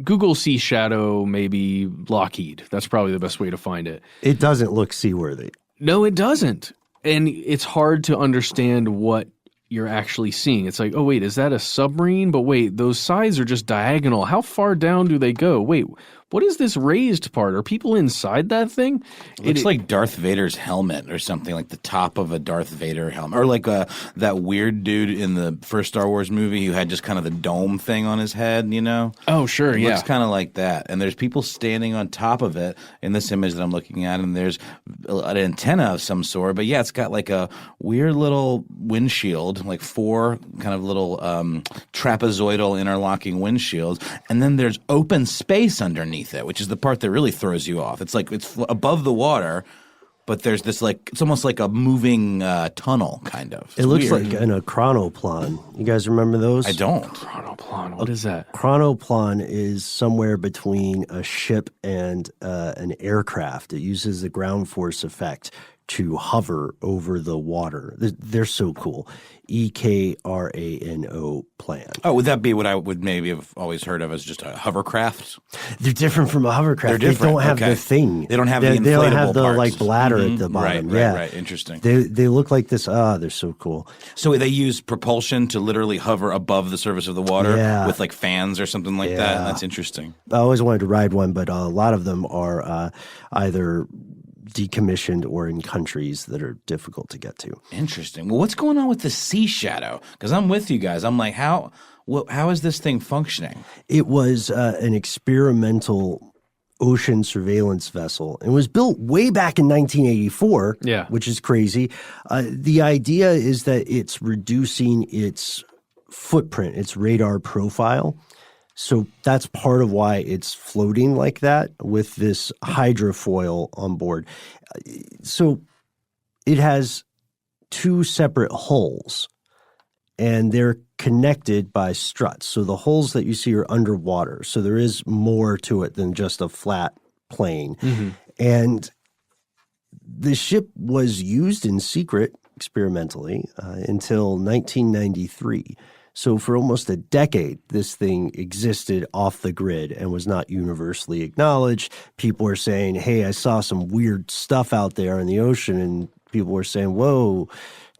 Google Sea Shadow, maybe Lockheed. That's probably the best way to find it. It doesn't look seaworthy. No, it doesn't. And it's hard to understand what you're actually seeing. It's like, oh, wait, is that a submarine? But wait, those sides are just diagonal. How far down do they go? Wait, what is this raised part? Are people inside that thing? It looks like Darth Vader's helmet or something, like the top of a Darth Vader helmet. Or like that weird dude in the first Star Wars movie who had just kind of the dome thing on his head, Oh, sure, It looks kind of like that. And there's people standing on top of it in this image that I'm looking at, and there's an antenna of some sort. But yeah, it's got like a weird little windshield, like 4 kind of little trapezoidal interlocking windshields. And then there's open space underneath it, which is the part that really throws you off. It's like it's above the water, but there's this it's almost like a moving tunnel kind of. It looks like an chronoplan. You guys remember those? I don't. Chronoplan. What is that? Chronoplan is somewhere between a ship and an aircraft. It uses the ground force effect to hover over the water. They're so cool. EKRANO plan. Oh, would that be what I would maybe have always heard of as just a hovercraft? They're different from a hovercraft. They're different. They don't have the thing. They don't have the inflatable They don't have the parts. bladder at the bottom. Right. Interesting. They look like this. They're so cool. So they use propulsion to literally hover above the surface of the water with like fans or something like that. And that's interesting. I always wanted to ride one, but a lot of them are either decommissioned or in countries that are difficult to get to. Interesting. Well, what's going on with the Sea Shadow? Because I'm with you guys. I'm like, how is this thing functioning? It was an experimental ocean surveillance vessel. It was built way back in 1984, which is crazy. The idea is that it's reducing its footprint, its radar profile. So that's part of why it's floating like that with this hydrofoil on board. So it has 2 separate hulls, and they're connected by struts. So the hulls that you see are underwater. So there is more to it than just a flat plane. And the ship was used in secret experimentally until 1993. So for almost a decade, this thing existed off the grid and was not universally acknowledged. People were saying, hey, I saw some weird stuff out there in the ocean. And people were saying, whoa,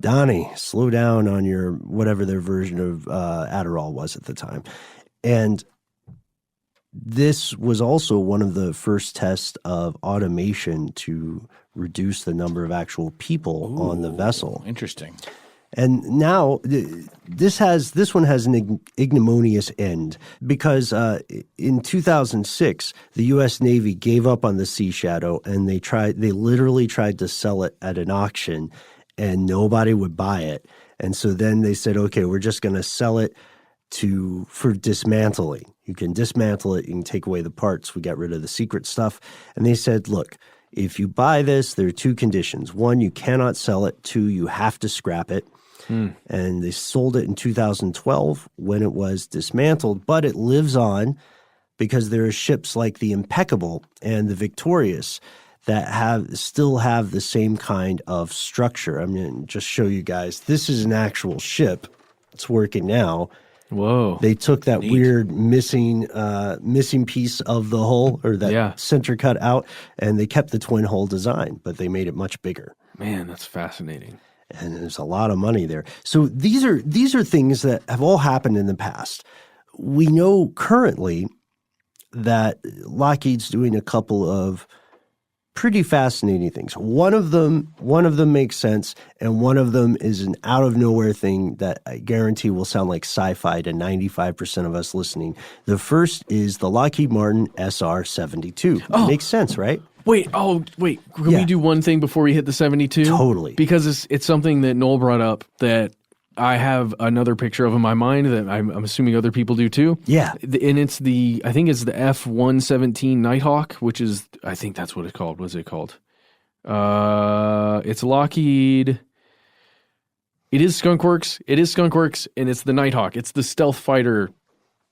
Donnie, slow down on your whatever their version of Adderall was at the time. And this was also one of the first tests of automation to reduce the number of actual people on the vessel. Interesting. And now this one has an ignominious end because in 2006 the U.S. Navy gave up on the Sea Shadow and they literally tried to sell it at an auction and nobody would buy it. And so then they said, okay, we're just going to sell it for dismantling. You can dismantle it, you can take away the parts, we got rid of the secret stuff. And they said, look, if you buy this, there are 2 conditions. 1, you cannot sell it. 2, you have to scrap it. And they sold it in 2012 when it was dismantled, but it lives on because there are ships like the Impeccable and the Victorious that still have the same kind of structure. I'm going to just show you guys. This is an actual ship. It's working now. Whoa. They took that weird missing piece of the hull or that center cut out, and they kept the twin hull design, but they made it much bigger. Man, that's fascinating. And there's a lot of money there. So these are things that have all happened in the past. We know currently that Lockheed's doing a couple of pretty fascinating things. One of them makes sense, and one of them is an out of nowhere thing that I guarantee will sound like sci-fi to 95% of us listening. The first is the Lockheed Martin SR-72. Makes sense, right? Wait. Can we do one thing before we hit the 72? Totally. Because it's something that Noel brought up that I have another picture of in my mind that I'm assuming other people do too. Yeah. And I think it's the F-117 Nighthawk, which is, I think that's what it's called. What's it called? It's Lockheed. It is Skunk Works. And it's the Nighthawk. It's the stealth fighter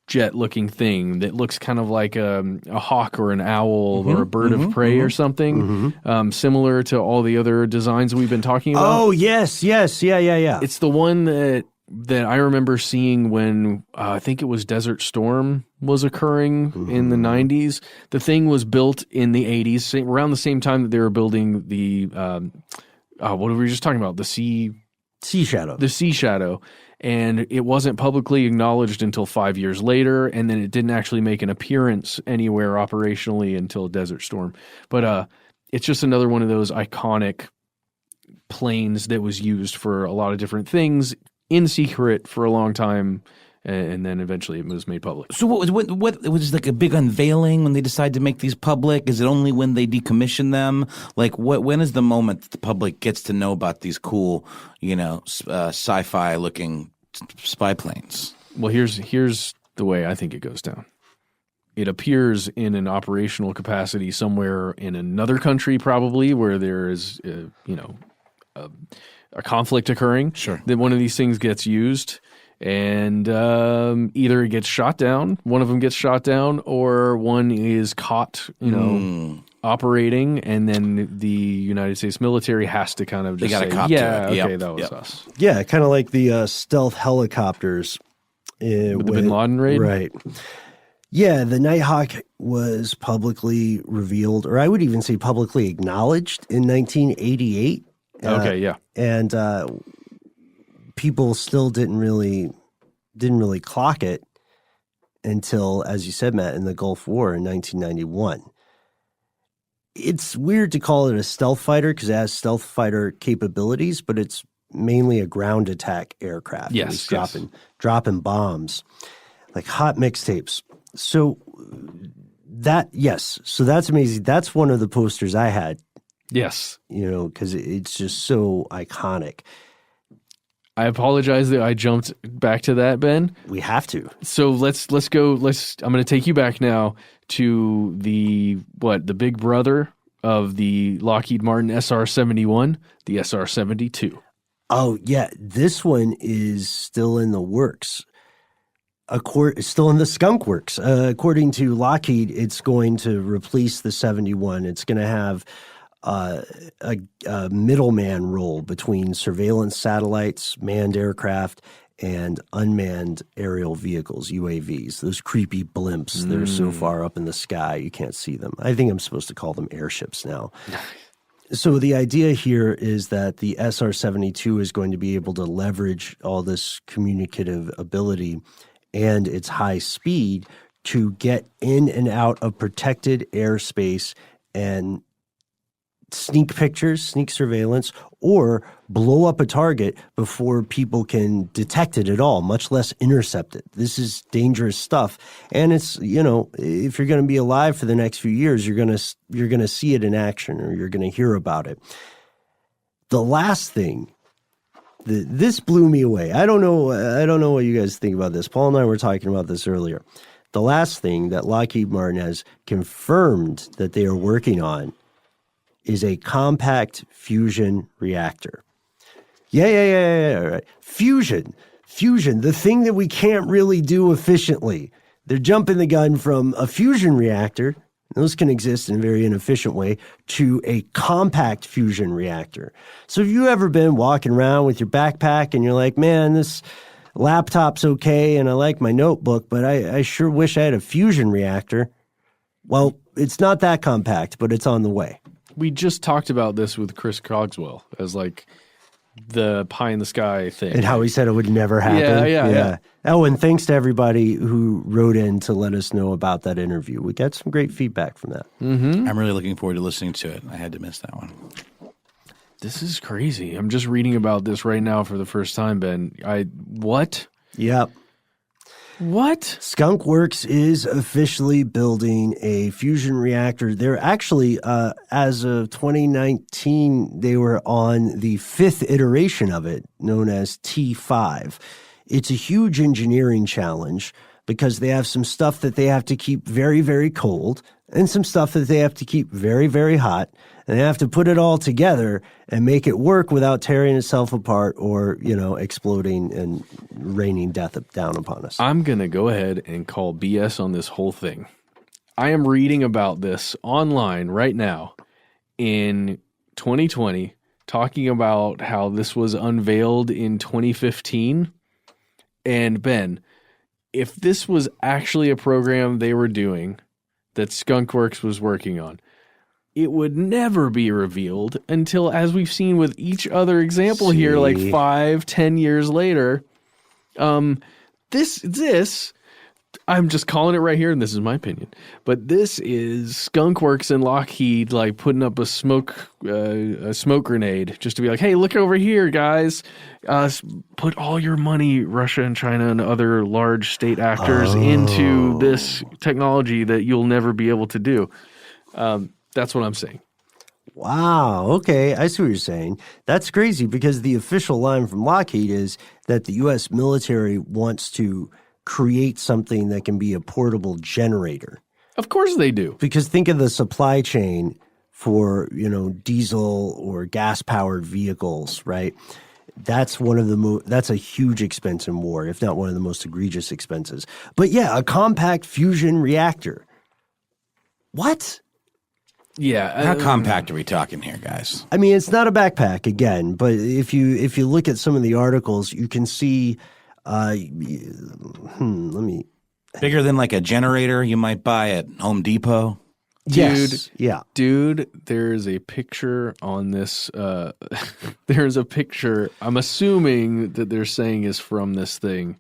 jet-looking thing that looks kind of like a hawk or an owl or a bird of prey or something, similar to all the other designs we've been talking about. Oh, yes. Yeah. It's the one that I remember seeing when I think it was Desert Storm was occurring in the 90s. The thing was built in the 80s, around the same time that they were building the, what were we just talking about? The Sea Shadow. The Sea Shadow. And it wasn't publicly acknowledged until 5 years later, and then it didn't actually make an appearance anywhere operationally until Desert Storm. But it's just another one of those iconic planes that was used for a lot of different things in secret for a long time, and then eventually it was made public. So what was like a big unveiling when they decide to make these public? Is it only when they decommission them? Like when is the moment that the public gets to know about these cool, sci-fi looking spy planes? Well, here's the way I think it goes down. It appears in an operational capacity somewhere in another country, probably where there is, a conflict occurring. Sure. That one of these things gets used. And either it gets shot down, one of them gets shot down, or one is caught, operating, and then the United States military has to kind of just gotta say, cop to yeah, it. okay, Yep. that was us. Yeah, kind of like the stealth helicopters. With the Bin Laden raid? Right. Yeah, the Nighthawk was publicly revealed, or I would even say publicly acknowledged in 1988. Okay, yeah. And people still didn't really clock it until, as you said, Matt, in the Gulf War in 1991. It's weird to call it a stealth fighter because it has stealth fighter capabilities, but it's mainly a ground attack aircraft. Yes, dropping bombs, like hot mixtapes. So that's amazing. That's one of the posters I had. Yes. Because it's just so iconic. I apologize that I jumped back to that, Ben. We have to. So let's go. I'm going to take you back now to the big brother of the Lockheed Martin SR-71, the SR-72. Oh yeah, this one is still in the works. Still in the Skunk Works. According to Lockheed, it's going to replace the 71. It's going to have a middleman role between surveillance satellites, manned aircraft, and unmanned aerial vehicles, UAVs, those creepy blimps that are so far up in the sky you can't see them. I think I'm supposed to call them airships now. So the idea here is that the SR-72 is going to be able to leverage all this communicative ability and its high speed to get in and out of protected airspace and sneak pictures, sneak surveillance, or blow up a target before people can detect it at all, much less intercept it. This is dangerous stuff. And it's, if you're going to be alive for the next few years, you're going to see it in action, or you're going to hear about it. The last thing, this blew me away. I don't know what you guys think about this. Paul and I were talking about this earlier. The last thing that Lockheed Martin has confirmed that they are working on is a compact fusion reactor. Yeah. Right. Fusion, the thing that we can't really do efficiently. They're jumping the gun from a fusion reactor, those can exist in a very inefficient way, to a compact fusion reactor. So have you ever been walking around with your backpack and you're like, man, this laptop's okay and I like my notebook, but I sure wish I had a fusion reactor. Well, it's not that compact, but it's on the way. We just talked about this with Chris Cogswell as like the pie in the sky thing. And how he said it would never happen. Yeah. Oh, and thanks to everybody who wrote in to let us know about that interview. We got some great feedback from that. Mm-hmm. I'm really looking forward to listening to it. I had to miss that one. This is crazy. I'm just reading about this right now for the first time, Ben. What? Yep. What? Skunk Works is officially building a fusion reactor. They're actually, as of 2019, they were on the 5th iteration of it, known as T5. It's a huge engineering challenge because they have some stuff that they have to keep very, very cold and some stuff that they have to keep very, very hot. And they have to put it all together and make it work without tearing itself apart or, exploding and raining death down upon us. I'm going to go ahead and call BS on this whole thing. I am reading about this online right now in 2020, talking about how this was unveiled in 2015. And Ben, if this was actually a program they were doing that Skunk Works was working on, it would never be revealed until, as we've seen with each other example here, like 5-10 years later. This, I'm just calling it right here, and this is my opinion, but this is Skunk Works and Lockheed like putting up a smoke grenade just to be like, hey, look over here, guys. Put all your money, Russia and China and other large state actors, into this technology that you'll never be able to do. That's what I'm saying. Wow. Okay. I see what you're saying. That's crazy because the official line from Lockheed is that the U.S. military wants to create something that can be a portable generator. Of course they do. Because think of the supply chain for, diesel or gas-powered vehicles, right? That's one of the that's a huge expense in war, if not one of the most egregious expenses. But yeah, a compact fusion reactor. What? Yeah. How compact are we talking here, guys? I mean, it's not a backpack again, but if you look at some of the articles, you can see. Bigger than like a generator you might buy at Home Depot. Yes. Yeah. Dude, there's a picture on this. There's a picture. I'm assuming that they're saying is from this thing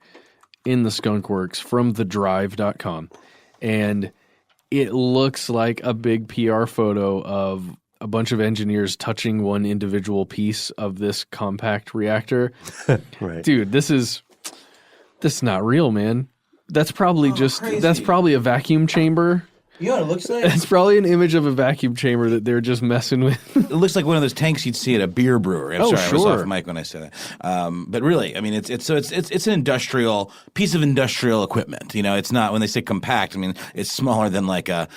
in the Skunk Works from thedrive.com. And it looks like a big PR photo of a bunch of engineers touching one individual piece of this compact reactor. Right. Dude, this is not real, man. That's probably that's probably a vacuum chamber. You know what it looks like? It's probably an image of a vacuum chamber that they're just messing with. It looks like one of those tanks you'd see at a beer brewery. I'm sorry, I was sure. off mic when I said that. But really, I mean, it's an industrial piece of industrial equipment. It's not, when they say compact, I mean, it's smaller than like a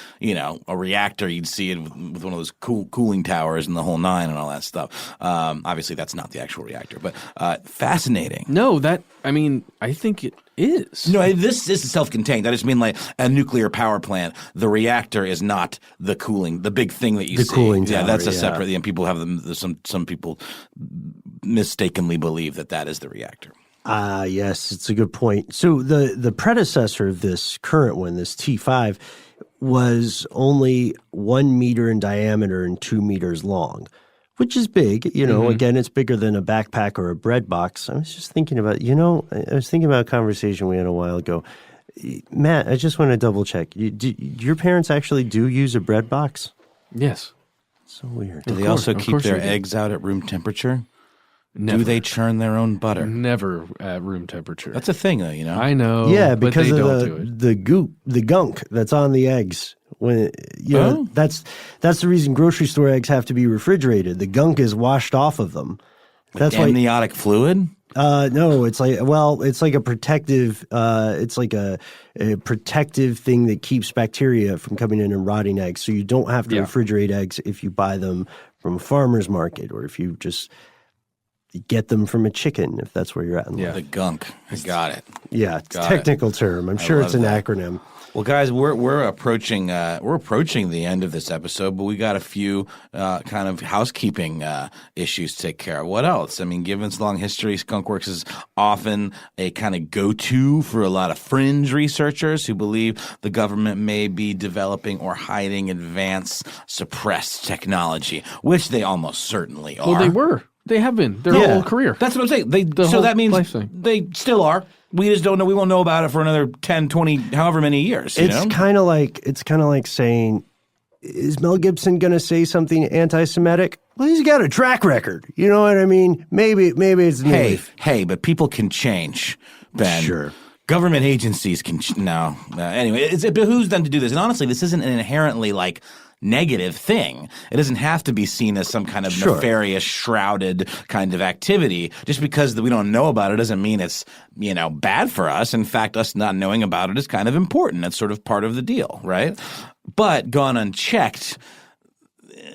reactor you'd see it with one of those cooling towers and the whole nine and all that stuff. Obviously, that's not the actual reactor, but fascinating. No, I think it is. No, this is self-contained. I just mean like a nuclear power plant. The reactor is not the big thing that you see. The cooling tower. Yeah, that's a separate. And people have them. Some people mistakenly believe that is the reactor. Yes, it's a good point. So the predecessor of this current one, this T5, was only 1 meter in diameter and 2 meters long, which is big. Again, it's bigger than a backpack or a bread box. I was just thinking about, I was thinking about a conversation we had a while ago. Matt, I just want to double check. Your parents actually do use a bread box? Yes. So weird. Do they also keep their eggs out at room temperature? Never. Do they churn their own butter? Never at room temperature. That's a thing, though. I know. Yeah, but because they of don't do it. the goop, the gunk that's on the eggs. When that's the reason grocery store eggs have to be refrigerated. The gunk is washed off of them. That's why amniotic fluid. No, it's like a protective. It's like a protective thing that keeps bacteria from coming in and rotting eggs. So you don't have to refrigerate eggs if you buy them from a farmer's market or if you just get them from a chicken, if that's where you're at in life. The gunk. I got it. Yeah, it's a technical term. I'm sure it's an acronym. Well, guys, we're approaching the end of this episode, but we got a few kind of housekeeping issues to take care of. What else? I mean, given its long history, Skunk Works is often a kind of go-to for a lot of fringe researchers who believe the government may be developing or hiding advanced suppressed technology, which they almost certainly are. Well, they were. They have been their Yeah. whole career. That's what I'm saying. So whole that means lifetime. they still are. We just don't know. We won't know about it for another 10, 20, however many years. You It's know? kind of like saying, is Mel Gibson going to say something anti-Semitic? Well, he's got a track record. You know what I mean? Maybe it's Hey, but people can change, Ben. Sure. Government agencies can no. Anyway, it behooves them to do this. And honestly, this isn't an inherently like negative thing. It doesn't have to be seen as some kind of Sure. nefarious, shrouded kind of activity. Just because we don't know about it doesn't mean it's, bad for us. In fact, us not knowing about it is kind of important. That's sort of part of the deal, right? But gone unchecked,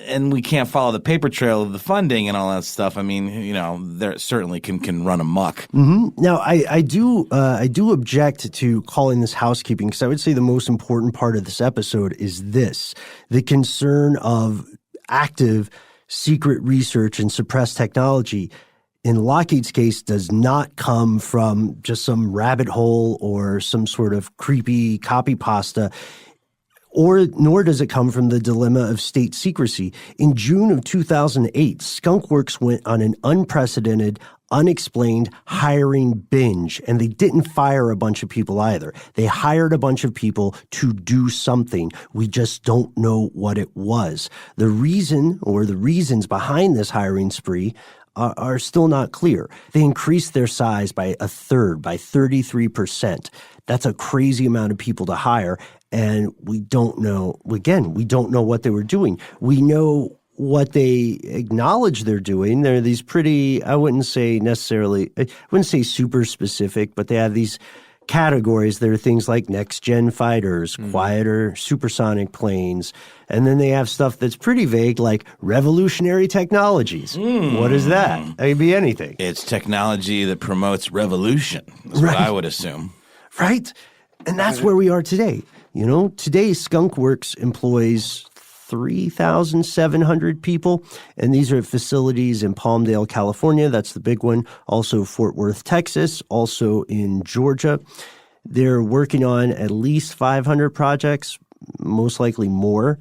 and we can't follow the paper trail of the funding and all that stuff. I mean, there certainly can run amok. Now, I do object to calling this housekeeping, because I would say the most important part of this episode is the concern of active secret research and suppressed technology in Lockheed's case does not come from just some rabbit hole or some sort of creepy copy pasta, nor does it come from the dilemma of state secrecy. In June of 2008, Skunk Works went on an unprecedented, unexplained hiring binge, and they didn't fire a bunch of people either. They hired a bunch of people to do something. We just don't know what it was. The reason or the reasons behind this hiring spree are still not clear. They increased their size by a third, by 33%. That's a crazy amount of people to hire. And we don't know, again, we don't know what they were doing. We know what they acknowledge they're doing. They're these pretty, I wouldn't say super specific, but they have these categories. There are things like next-gen fighters, quieter supersonic planes, and then they have stuff that's pretty vague like revolutionary technologies. What is that? It could be anything. It's technology that promotes revolution. That's what I would assume. Right? And that's where we are today. Today Skunk Works employs 3,700 people, and these are facilities in Palmdale, California. That's the big one. Also Fort Worth, Texas. Also in Georgia. They're working on at least 500 projects, most likely more,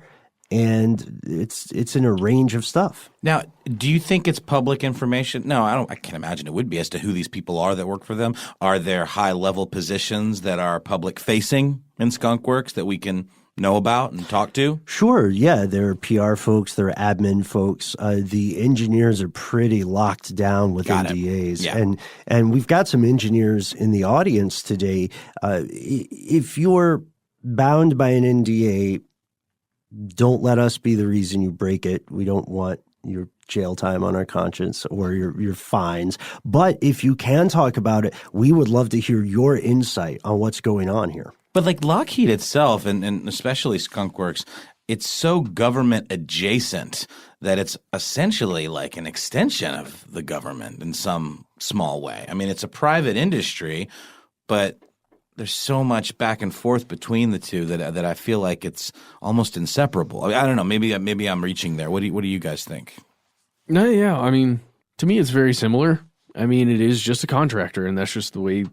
and it's in a range of stuff. Now, do you think it's public information? No, I can't imagine it would be as to who these people are that work for them. Are there high-level positions that are public-facing in Skunk Works that we can know about and talk to? Sure, yeah. There are PR folks, there are admin folks. The engineers are pretty locked down with NDAs. Yeah. And we've got some engineers in the audience today. If you're bound by an NDA, don't let us be the reason you break it. We don't want your jail time on our conscience or your fines. But if you can talk about it, we would love to hear your insight on what's going on here. But like Lockheed itself, and especially Skunk Works, it's so government adjacent that it's essentially like an extension of the government in some small way. I mean, it's a private industry, but there's so much back and forth between the two that I feel like it's almost inseparable. I don't know. Maybe I'm reaching there. What do you guys think? No, yeah. I mean, to me, it's very similar. I mean, it is just a contractor, and that's just the way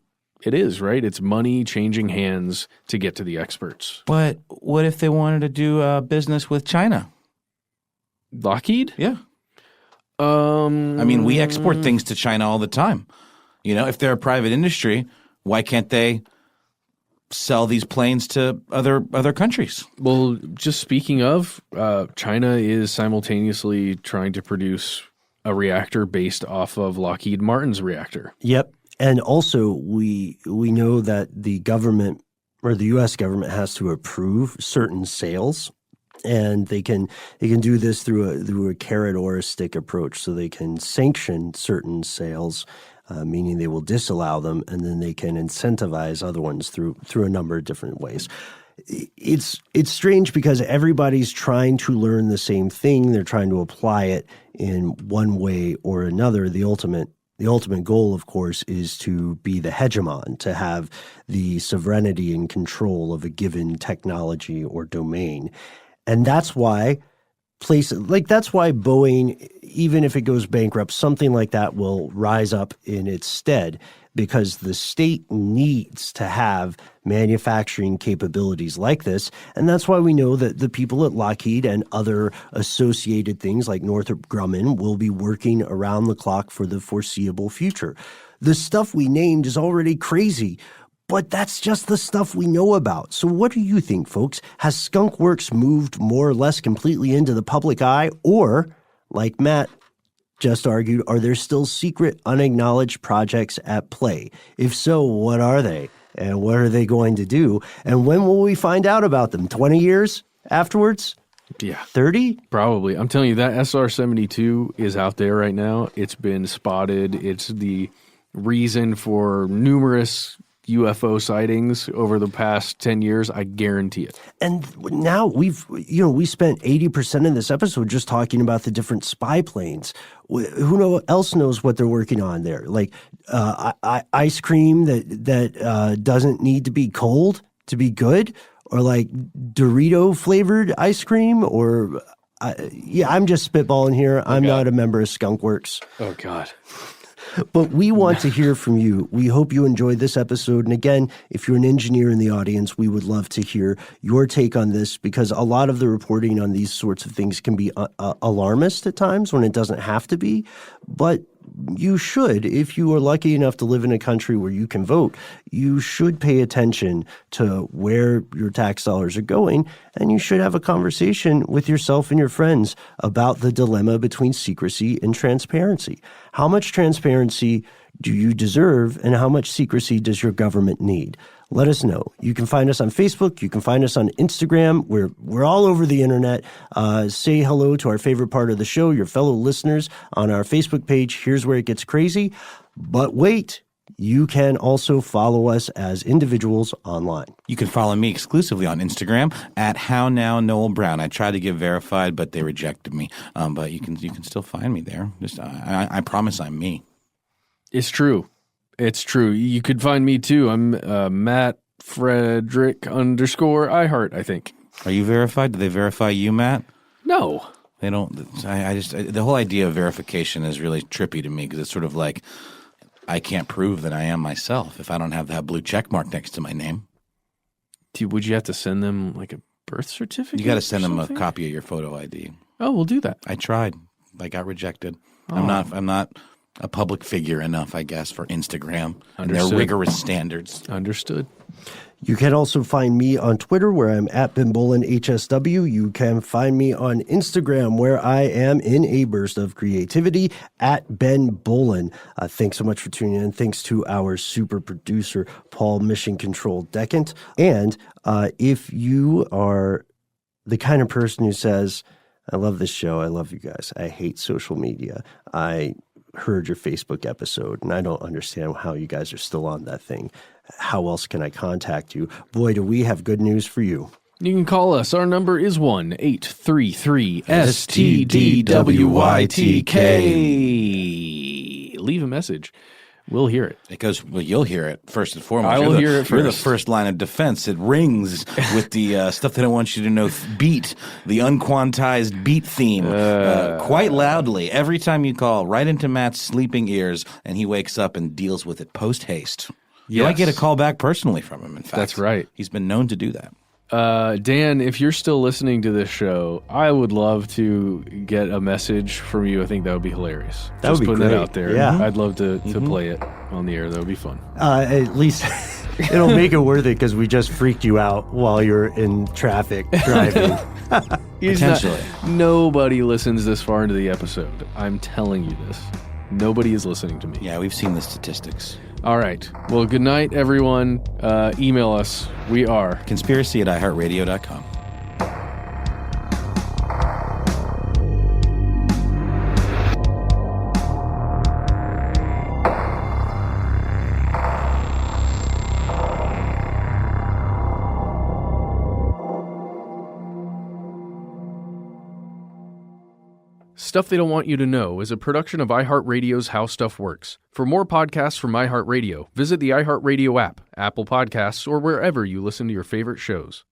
it is, right? It's money changing hands to get to the experts. But what if they wanted to do business with China? Lockheed? Yeah. I mean, we export things to China all the time. If they're a private industry, why can't they sell these planes to other countries? Well, just speaking of, China is simultaneously trying to produce a reactor based off of Lockheed Martin's reactor. Yep. And also, we know that the government or the U.S. government has to approve certain sales, and they can do this through a carrot or a stick approach. So they can sanction certain sales, meaning they will disallow them, and then they can incentivize other ones through a number of different ways. It's strange because everybody's trying to learn the same thing. They're trying to apply it in one way or another. The ultimate goal, of course, is to be the hegemon, to have the sovereignty and control of a given technology or domain. And that's why that's why Boeing, even if it goes bankrupt, something like that will rise up in its stead. because the state needs to have manufacturing capabilities like this. And that's why we know that the people at Lockheed and other associated things like Northrop Grumman will be working around the clock for the foreseeable future. The stuff we named is already crazy, but that's just the stuff we know about. So what do you think, folks? Has Skunk Works moved more or less completely into the public eye? Or, like Matt just argued, are there still secret, unacknowledged projects at play? If so, what are they? And what are they going to do? And when will we find out about them? 20 years afterwards? Yeah. 30? Probably. I'm telling you, that SR-72 is out there right now. It's been spotted. It's the reason for numerous UFO sightings over the past 10 years. I guarantee it. And now we spent 80% of this episode just talking about the different spy planes. Who else knows what they're working on there? Like ice cream that doesn't need to be cold to be good, or like Dorito flavored ice cream, or I'm just spitballing here. I'm not a member of Skunk Works. Oh God. But we want to hear from you. We hope you enjoyed this episode. And again, if you're an engineer in the audience, we would love to hear your take on this, because a lot of the reporting on these sorts of things can be alarmist at times when it doesn't have to be. But you should, if you are lucky enough to live in a country where you can vote, you should pay attention to where your tax dollars are going, and you should have a conversation with yourself and your friends about the dilemma between secrecy and transparency. How much transparency do you deserve, and how much secrecy does your government need? Let us know. You can find us on Facebook. You can find us on Instagram. We're all over the internet. Say hello to our favorite part of the show, your fellow listeners, on our Facebook page. Here's where it gets crazy. But wait, you can also follow us as individuals online. You can follow me exclusively on Instagram at HowNowNoelBrown. I tried to get verified, but they rejected me. But you can still find me there. Just I promise I'm me. It's true. It's true. You could find me too. I'm Matt Frederick _ iHeart, I think. Are you verified? Do they verify you, Matt? No. They don't. The whole idea of verification is really trippy to me, because it's sort of like I can't prove that I am myself if I don't have that blue check mark next to my name. Would you have to send them like a birth certificate? You got to send them a copy of your photo ID. Oh, we'll do that. I tried. I got rejected. Oh. I'm not a public figure enough, I guess, for Instagram and their Understood. rigorous standards. Understood. You can also find me on Twitter, where I'm at BenBolinHSW. You can find me on Instagram, where I am in a burst of creativity at Ben Bolin. Thanks so much for tuning in. Thanks to our super producer, Paul Mission Control Decant. And if you are the kind of person who says, I love this show, I love you guys, I hate social media, I heard your Facebook episode, and I don't understand how you guys are still on that thing. How else can I contact you? Boy, do we have good news for you. You can call us. Our number is 1-833-STDWYTK. Leave a message. We'll hear it. It goes, well, you'll hear it first and foremost. I will hear it You're the first. first line of defense. It rings with the stuff they don't want you to know, beat, the unquantized beat theme, quite loudly. Every time you call, right into Matt's sleeping ears, and he wakes up and deals with it post-haste. You might get a call back personally from him, in fact. That's right. He's been known to do that. Dan, if you're still listening to this show, I would love to get a message from you. I think that would be hilarious. That would be putting great. that out there. Yeah. I'd love to play it on the air. That would be fun. At least it'll make it worth it, because we just freaked you out while you're in traffic driving. Potentially. Nobody listens this far into the episode. I'm telling you this. Nobody is listening to me. Yeah, we've seen the statistics. All right. Well, good night, everyone. Email us. We are Conspiracy@iHeartRadio.com. Stuff They Don't Want You to Know is a production of iHeartRadio's How Stuff Works. For more podcasts from iHeartRadio, visit the iHeartRadio app, Apple Podcasts, or wherever you listen to your favorite shows.